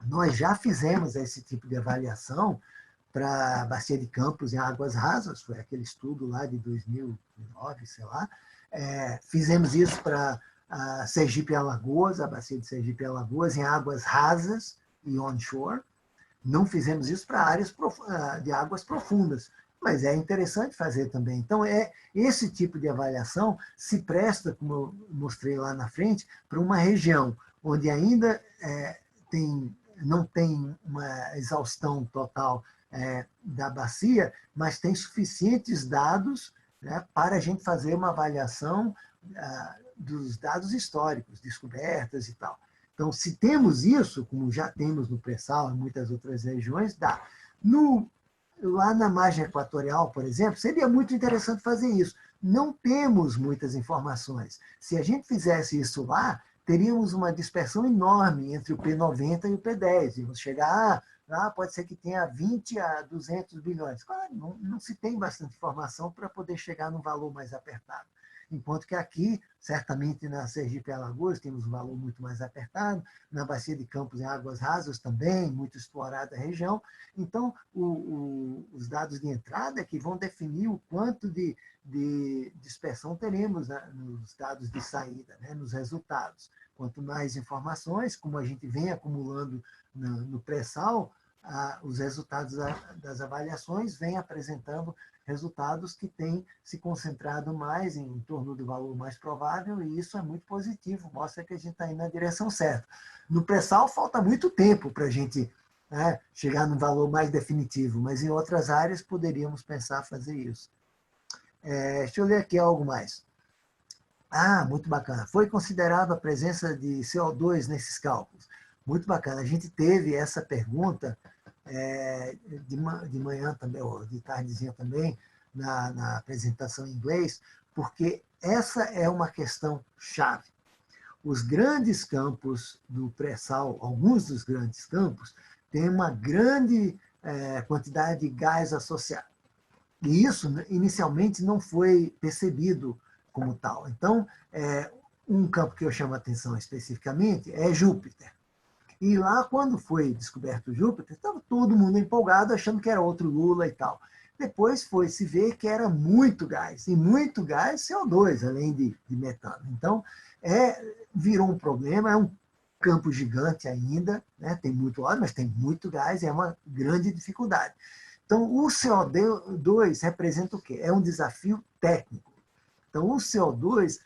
Nós já fizemos esse tipo de avaliação para a Bacia de Campos em águas rasas, foi aquele estudo lá de 2009, sei lá. Fizemos isso para Sergipe e Alagoas, a Bacia de Sergipe e Alagoas, em águas rasas e onshore. Não fizemos isso para áreas de águas profundas, mas é interessante fazer também. Então, esse tipo de avaliação se presta, como eu mostrei lá na frente, para uma região onde ainda não tem uma exaustão total da bacia, mas tem suficientes dados, né, para a gente fazer uma avaliação dos dados históricos, descobertas e tal. Então, se temos isso, como já temos no pré-sal e muitas outras regiões, dá. Lá na margem equatorial, por exemplo, seria muito interessante fazer isso. Não temos muitas informações. Se a gente fizesse isso lá, teríamos uma dispersão enorme entre o P90 e o P10. Íamos chegar, pode ser que tenha 20 a 200 bilhões. Claro, não se tem bastante informação para poder chegar num valor mais apertado. Enquanto que aqui, certamente na Sergipe e Alagoas, temos um valor muito mais apertado, na Bacia de Campos em águas rasas também, muito explorada a região. Então, os dados de entrada é que vão definir o quanto de dispersão teremos, né, nos dados de saída, né, nos resultados. Quanto mais informações, como a gente vem acumulando no pré-sal, os resultados das avaliações vêm apresentando resultados que têm se concentrado mais em torno do valor mais provável, e isso é muito positivo, mostra que a gente está indo na direção certa. No pré-sal falta muito tempo para a gente chegar num valor mais definitivo, mas em outras áreas poderíamos pensar fazer isso. Deixa eu ler aqui algo mais. Muito bacana. Foi considerada a presença de CO2 nesses cálculos? Muito bacana. A gente teve essa pergunta de manhã também, ou de tardezinha também, na apresentação em inglês, porque essa é uma questão chave. Os grandes campos do pré-sal, alguns dos grandes campos, têm uma grande quantidade de gás associado. E isso, inicialmente, não foi percebido como tal. Então, um campo que eu chamo a atenção especificamente é Júpiter. E lá, quando foi descoberto Júpiter, estava todo mundo empolgado, achando que era outro Lula e tal. Depois foi se ver que era muito gás, e muito gás CO2, além de metano. Então, virou um problema, é um campo gigante ainda, né? Tem muito óleo, mas tem muito gás, é uma grande dificuldade. Então, o CO2 representa o quê? É um desafio técnico. Então, o CO2,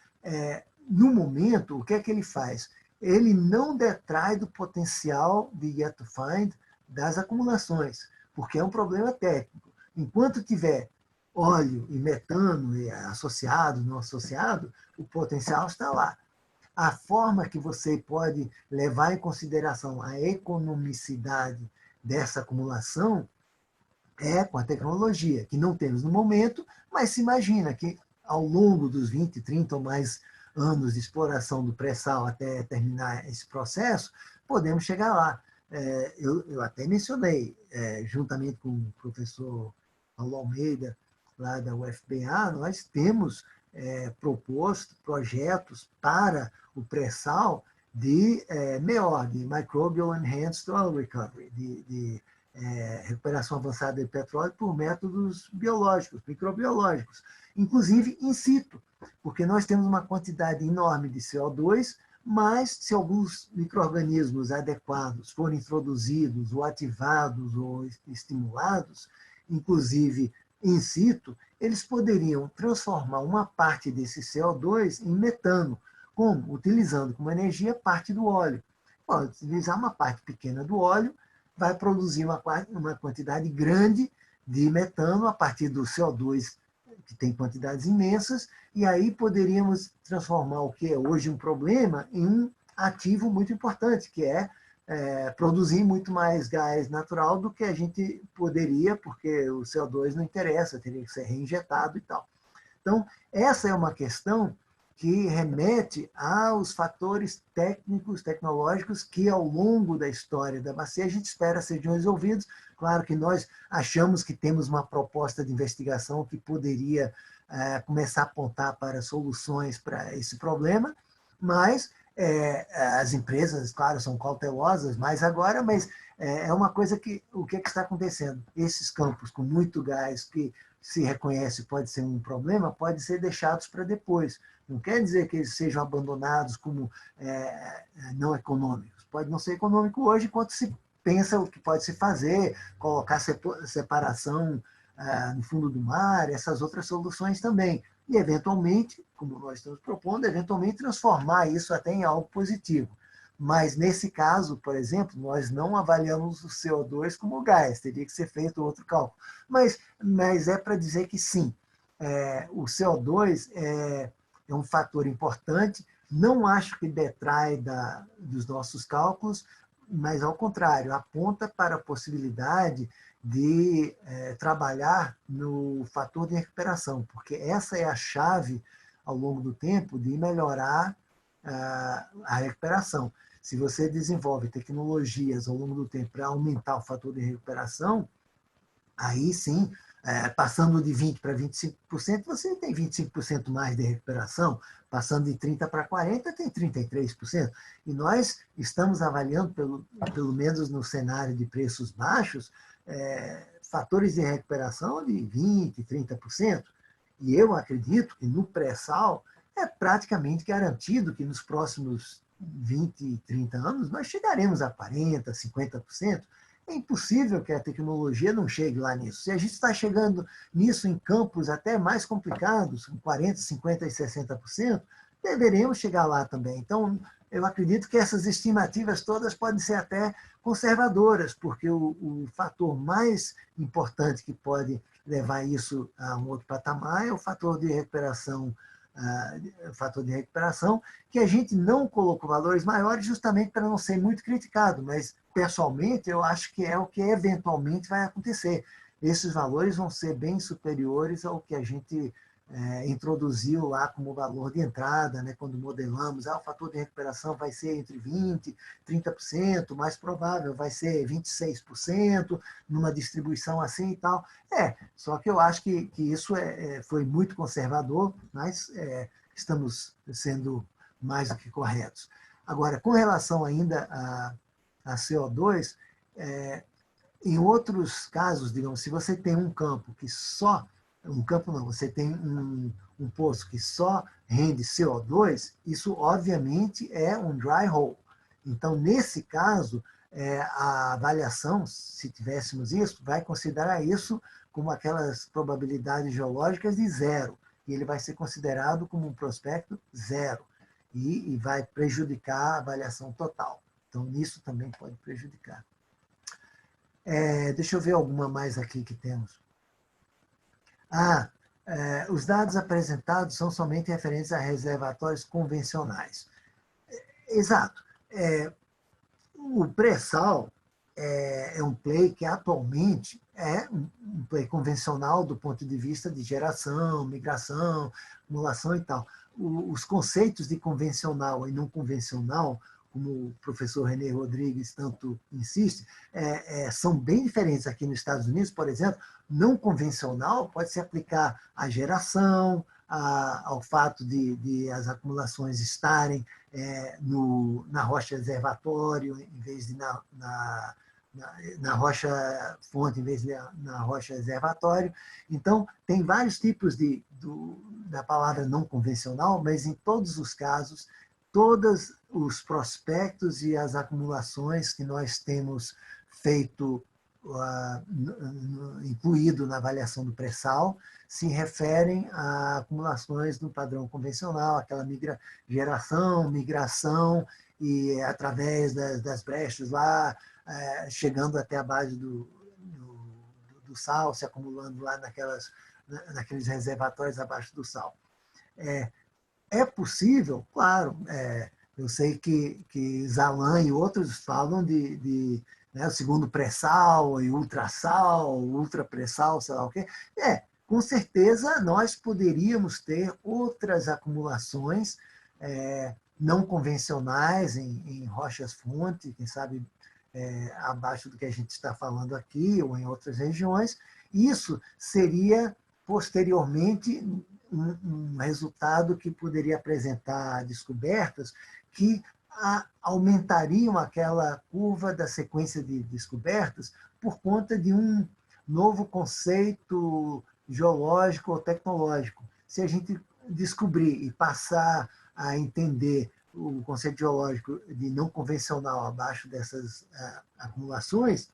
no momento, o que é que ele faz? Ele não detrai do potencial de yet to find das acumulações, porque é um problema técnico. Enquanto tiver óleo e metano associado, não associado, o potencial está lá. A forma que você pode levar em consideração a economicidade dessa acumulação é com a tecnologia, que não temos no momento, mas se imagina que ao longo dos 20, 30 ou mais anos de exploração do pré-sal até terminar esse processo, podemos chegar lá. Eu até mencionei, juntamente com o professor Paulo Almeida, lá da UFBA, nós temos proposto projetos para o pré-sal de MEOR, de Microbial Enhanced Oil Recovery, de recuperação avançada de petróleo por métodos biológicos, microbiológicos, inclusive in situ, porque nós temos uma quantidade enorme de CO2, mas se alguns micro-organismos adequados forem introduzidos ou ativados ou estimulados, inclusive in situ, eles poderiam transformar uma parte desse CO2 em metano, como? Utilizando como energia parte do óleo. Pode utilizar uma parte pequena do óleo, vai produzir uma quantidade grande de metano a partir do CO2, que tem quantidades imensas, e aí poderíamos transformar o que é hoje um problema em um ativo muito importante, que é produzir muito mais gás natural do que a gente poderia, porque o CO2 não interessa, teria que ser reinjetado e tal. Então, essa é uma questão que remete aos fatores técnicos, tecnológicos, que ao longo da história da bacia a gente espera sejam resolvidos. Claro que nós achamos que temos uma proposta de investigação que poderia começar a apontar para soluções para esse problema, mas as empresas, claro, são cautelosas mais agora, mas é uma coisa que o que está acontecendo? Esses campos com muito gás que se reconhece pode ser um problema, pode ser deixados para depois. Não quer dizer que eles sejam abandonados como não econômicos. Pode não ser econômico hoje, enquanto se pensa o que pode se fazer, colocar separação no fundo do mar, essas outras soluções também. E, eventualmente, como nós estamos propondo, eventualmente transformar isso até em algo positivo. Mas, nesse caso, por exemplo, nós não avaliamos o CO2 como gás, teria que ser feito outro cálculo. Mas é para dizer que, sim, o CO2 é um fator importante, não acho que detrai dos nossos cálculos, mas, ao contrário, aponta para a possibilidade de trabalhar no fator de recuperação, porque essa é a chave, ao longo do tempo, de melhorar a recuperação. Se você desenvolve tecnologias ao longo do tempo para aumentar o fator de recuperação, aí sim, passando de 20% para 25%, você tem 25% mais de recuperação. Passando de 30% para 40%, tem 33%. E nós estamos avaliando, pelo menos no cenário de preços baixos, fatores de recuperação de 20%, 30%. E eu acredito que no pré-sal é praticamente garantido que nos próximos 20, 30 anos nós chegaremos a 40%, 50%. É impossível que a tecnologia não chegue lá nisso. Se a gente está chegando nisso em campos até mais complicados, com 40%, 50% e 60%, deveremos chegar lá também. Então, eu acredito que essas estimativas todas podem ser até conservadoras, porque o fator mais importante que pode levar isso a um outro patamar é o fator de recuperação, que a gente não colocou valores maiores justamente para não ser muito criticado, mas, pessoalmente, eu acho que é o que eventualmente vai acontecer. Esses valores vão ser bem superiores ao que a gente introduziu lá como valor de entrada, né, quando modelamos, o fator de recuperação vai ser entre 20% e 30%, mais provável vai ser 26%, numa distribuição assim e tal. Só que eu acho que isso foi muito conservador, mas estamos sendo mais do que corretos. Agora, com relação ainda a CO2, em outros casos, digamos, se você tem um campo que só você tem um poço que só rende CO2, isso obviamente é um dry hole. Então, nesse caso, a avaliação, se tivéssemos isso, vai considerar isso como aquelas probabilidades geológicas de zero, e ele vai ser considerado como um prospecto zero, e vai prejudicar a avaliação total. Então, nisso também pode prejudicar. Deixa eu ver alguma mais aqui que temos. Os dados apresentados são somente referentes a reservatórios convencionais. Exato. O pré-sal é um play que atualmente é um play convencional do ponto de vista de geração, migração, acumulação e tal. Os conceitos de convencional e não convencional como o professor René Rodrigues tanto insiste, são bem diferentes. Aqui nos Estados Unidos, por exemplo, não convencional pode se aplicar à geração, ao fato de as acumulações estarem na rocha reservatório, em vez de na rocha fonte, em vez de na rocha reservatório. Então, tem vários tipos da palavra não convencional, mas em todos os casos, todos os prospectos e as acumulações que nós temos feito, incluído na avaliação do pré-sal, se referem a acumulações do padrão convencional, aquela geração, migração, e através das brechas lá, chegando até a base do sal, se acumulando lá naqueles reservatórios abaixo do sal. É possível, claro, eu sei que Zalan e outros falam de o segundo pré-sal e ultrassal, ultra-pré-sal, sei lá o quê. Com certeza nós poderíamos ter outras acumulações não convencionais em rochas-fonte, quem sabe abaixo do que a gente está falando aqui ou em outras regiões. Isso seria, posteriormente, um resultado que poderia apresentar descobertas que aumentariam aquela curva da sequência de descobertas por conta de um novo conceito geológico ou tecnológico. Se a gente descobrir e passar a entender o conceito geológico de não convencional abaixo dessas acumulações,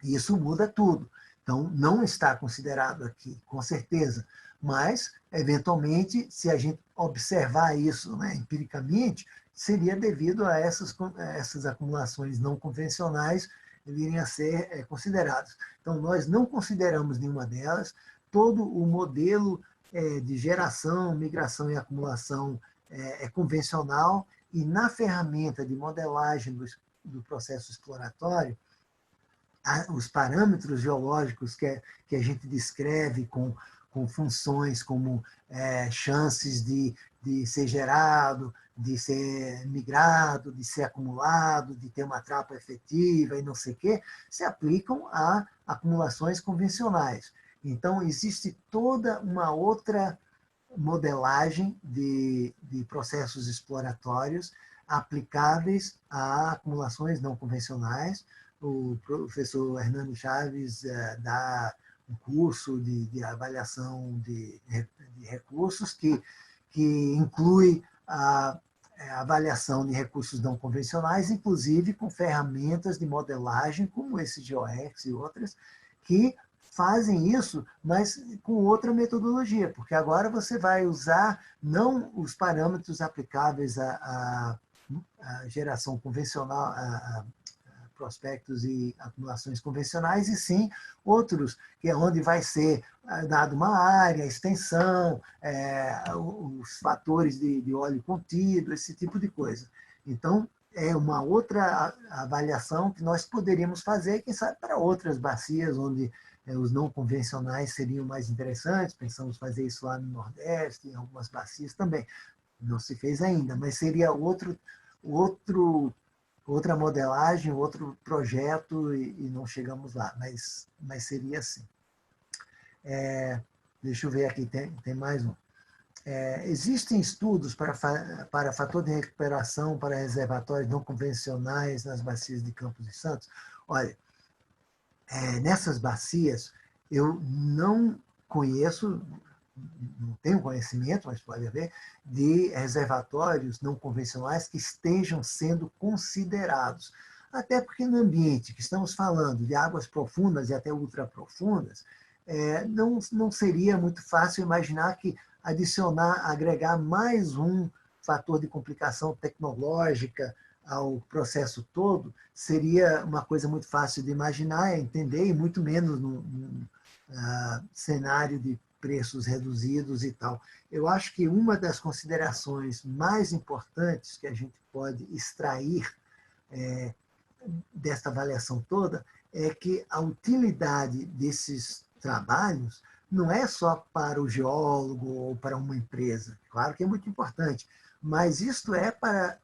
isso muda tudo. Então, não está considerado aqui, com certeza. Mas, eventualmente, se a gente observar isso empiricamente, seria devido a essas acumulações não convencionais virem a ser consideradas. Então, nós não consideramos nenhuma delas. Todo o modelo de geração, migração e acumulação é convencional, e na ferramenta de modelagem do processo exploratório, os parâmetros geológicos que a gente descreve com funções como chances de ser gerado, de ser migrado, de ser acumulado, de ter uma trapa efetiva e não sei o quê, se aplicam a acumulações convencionais. Então, existe toda uma outra modelagem de processos exploratórios aplicáveis a acumulações não convencionais. O professor Hernando Chaves dá um curso de avaliação de recursos que inclui a avaliação de recursos não convencionais, inclusive com ferramentas de modelagem, como esse GeoX e outras, que fazem isso, mas com outra metodologia, porque agora você vai usar não os parâmetros aplicáveis à geração convencional, a prospectos e acumulações convencionais, e sim outros, que é onde vai ser dado uma área, extensão, os fatores de óleo contido, esse tipo de coisa. Então, é uma outra avaliação que nós poderíamos fazer, quem sabe, para outras bacias, onde os não convencionais seriam mais interessantes. Pensamos fazer isso lá no Nordeste, em algumas bacias também. Não se fez ainda, mas seria outra modelagem, outro projeto, e não chegamos lá, mas seria assim. Deixa eu ver aqui, tem mais um. Existem estudos para fator de recuperação para reservatórios não convencionais nas bacias de Campos e Santos? Olha, nessas bacias, eu não conheço, não tenho conhecimento, mas pode haver, de reservatórios não convencionais que estejam sendo considerados. Até porque no ambiente que estamos falando de águas profundas e até ultraprofundas, não seria muito fácil imaginar que agregar mais um fator de complicação tecnológica ao processo todo seria uma coisa muito fácil de imaginar, entender, e muito menos num cenário de preços reduzidos e tal. Eu acho que uma das considerações mais importantes que a gente pode extrair desta avaliação toda é que a utilidade desses trabalhos não é só para o geólogo ou para uma empresa. Claro que é muito importante, mas isto é para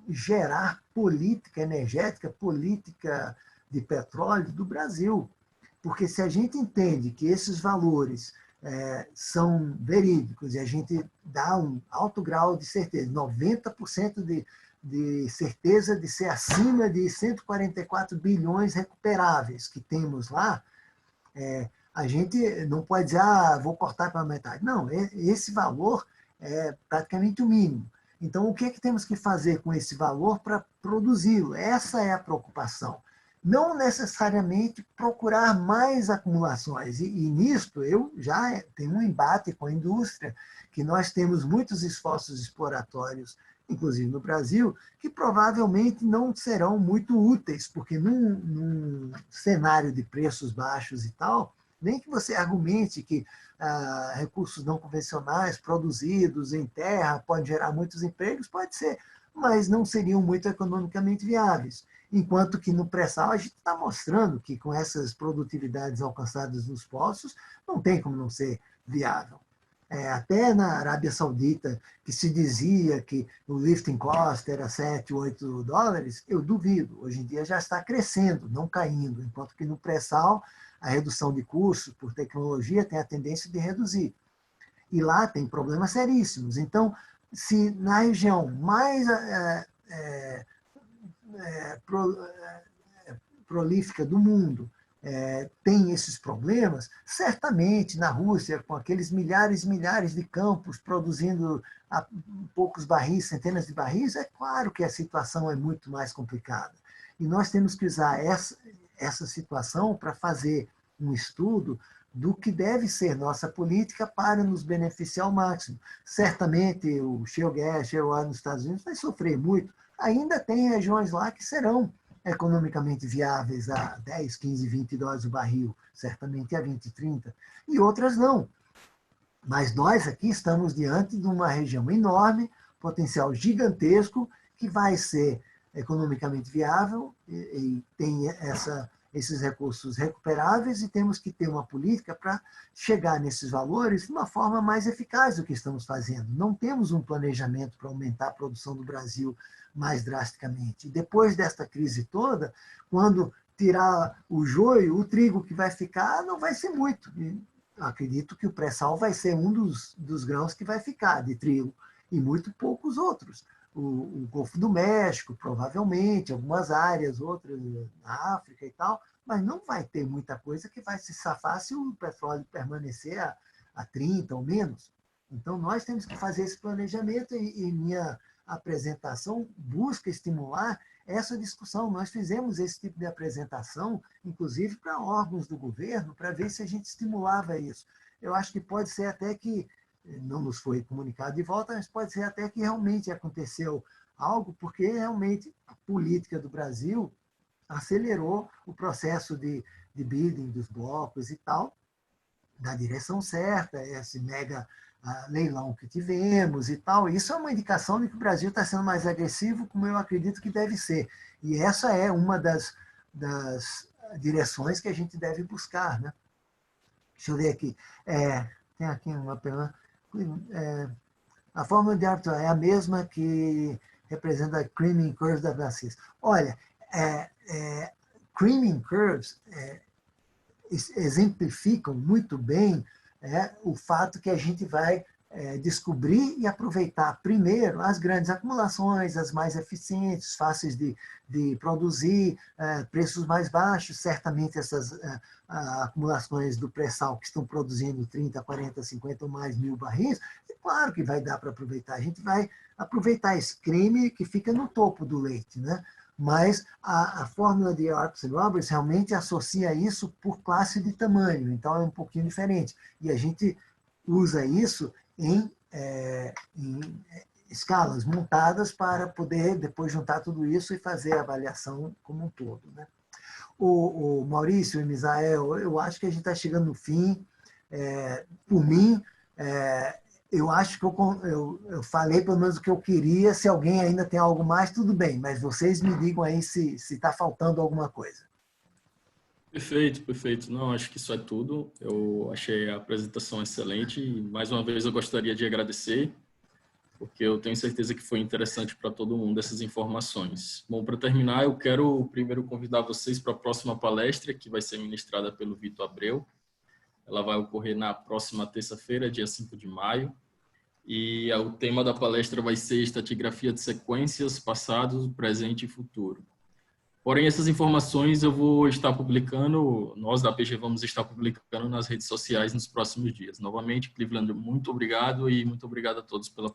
gerar política energética, política de petróleo do Brasil. Porque se a gente entende que esses valores são verídicos e a gente dá um alto grau de certeza, 90% de certeza de ser acima de 144 bilhões recuperáveis que temos lá, a gente não pode dizer, vou cortar pela metade. Não, esse valor é praticamente o mínimo. Então, o que é que temos que fazer com esse valor para produzi-lo? Essa é a preocupação. Não necessariamente procurar mais acumulações. E nisto eu já tenho um embate com a indústria, que nós temos muitos esforços exploratórios, inclusive no Brasil, que provavelmente não serão muito úteis, porque num cenário de preços baixos e tal, nem que você argumente que recursos não convencionais produzidos em terra podem gerar muitos empregos, pode ser, mas não seriam muito economicamente viáveis. Enquanto que no pré-sal a gente está mostrando que com essas produtividades alcançadas nos poços, não tem como não ser viável. Até na Arábia Saudita, que se dizia que o lifting cost era 7, 8 dólares, eu duvido. Hoje em dia já está crescendo, não caindo, enquanto que no pré-sal a redução de custos por tecnologia tem a tendência de reduzir. E lá tem problemas seríssimos. Então, se na região mais prolífica do mundo tem esses problemas, certamente na Rússia, com aqueles milhares e milhares de campos produzindo poucos barris, centenas de barris, é claro que a situação é muito mais complicada. E nós temos que usar essa situação para fazer um estudo do que deve ser nossa política para nos beneficiar ao máximo. Certamente o shale gas, shale oil nos Estados Unidos vai sofrer muito. Ainda tem regiões lá que serão economicamente viáveis a 10, 15, 20 dólares o barril, certamente a 20, 30, e outras não. Mas nós aqui estamos diante de uma região enorme, potencial gigantesco, que vai ser economicamente viável e tem esses recursos recuperáveis e temos que ter uma política para chegar nesses valores de uma forma mais eficaz do que estamos fazendo. Não temos um planejamento para aumentar a produção do Brasil mais drasticamente. E depois desta crise toda, quando tirar o joio, o trigo que vai ficar não vai ser muito. E acredito que o pré-sal vai ser um dos grãos que vai ficar de trigo, e muito poucos outros. O Golfo do México, provavelmente, algumas áreas, outras na África e tal, mas não vai ter muita coisa que vai se safar se o petróleo permanecer a 30 ou menos. Então, nós temos que fazer esse planejamento e minha apresentação busca estimular essa discussão. Nós fizemos esse tipo de apresentação, inclusive para órgãos do governo, para ver se a gente estimulava isso. Eu acho que pode ser até que não nos foi comunicado de volta, mas pode ser até que realmente aconteceu algo, porque realmente a política do Brasil acelerou o processo de bidding dos blocos e tal, na direção certa, esse mega leilão que tivemos e tal. Isso é uma indicação de que o Brasil está sendo mais agressivo, como eu acredito que deve ser. E essa é uma das direções que a gente deve buscar. Né? Deixa eu ver aqui. Tem aqui uma pergunta. A fórmula de árbitro é a mesma que representa a creaming curve da Francisca. Olha, creaming curves exemplificam muito bem o fato que a gente vai descobrir e aproveitar primeiro as grandes acumulações, as mais eficientes, fáceis de produzir, preços mais baixos. Certamente essas acumulações do pré-sal que estão produzindo 30, 40, 50 ou mais mil barris, é claro que vai dar para aproveitar. A gente vai aproveitar esse creme que fica no topo do leite, né? Mas a fórmula de Arps e Roberts realmente associa isso por classe de tamanho, então é um pouquinho diferente. E a gente usa isso em escalas montadas para poder depois juntar tudo isso e fazer a avaliação como um todo. Né? O Maurício e o Misael, eu acho que a gente está chegando no fim. Por mim, eu acho que eu falei pelo menos o que eu queria. Se alguém ainda tem algo mais, tudo bem, mas vocês me digam aí se está faltando alguma coisa. Perfeito, perfeito. Não, acho que isso é tudo. Eu achei a apresentação excelente e, mais uma vez, eu gostaria de agradecer porque eu tenho certeza que foi interessante para todo mundo essas informações. Bom, para terminar, eu quero primeiro convidar vocês para a próxima palestra, que vai ser ministrada pelo Vitor Abreu. Ela vai ocorrer na próxima terça-feira, dia 5 de maio. E o tema da palestra vai ser Estratigrafia de Sequências, Passado, Presente e Futuro. Porém, essas informações eu vou estar publicando, nós da APG vamos estar publicando nas redes sociais nos próximos dias. Novamente, Cleveland, muito obrigado e muito obrigado a todos pela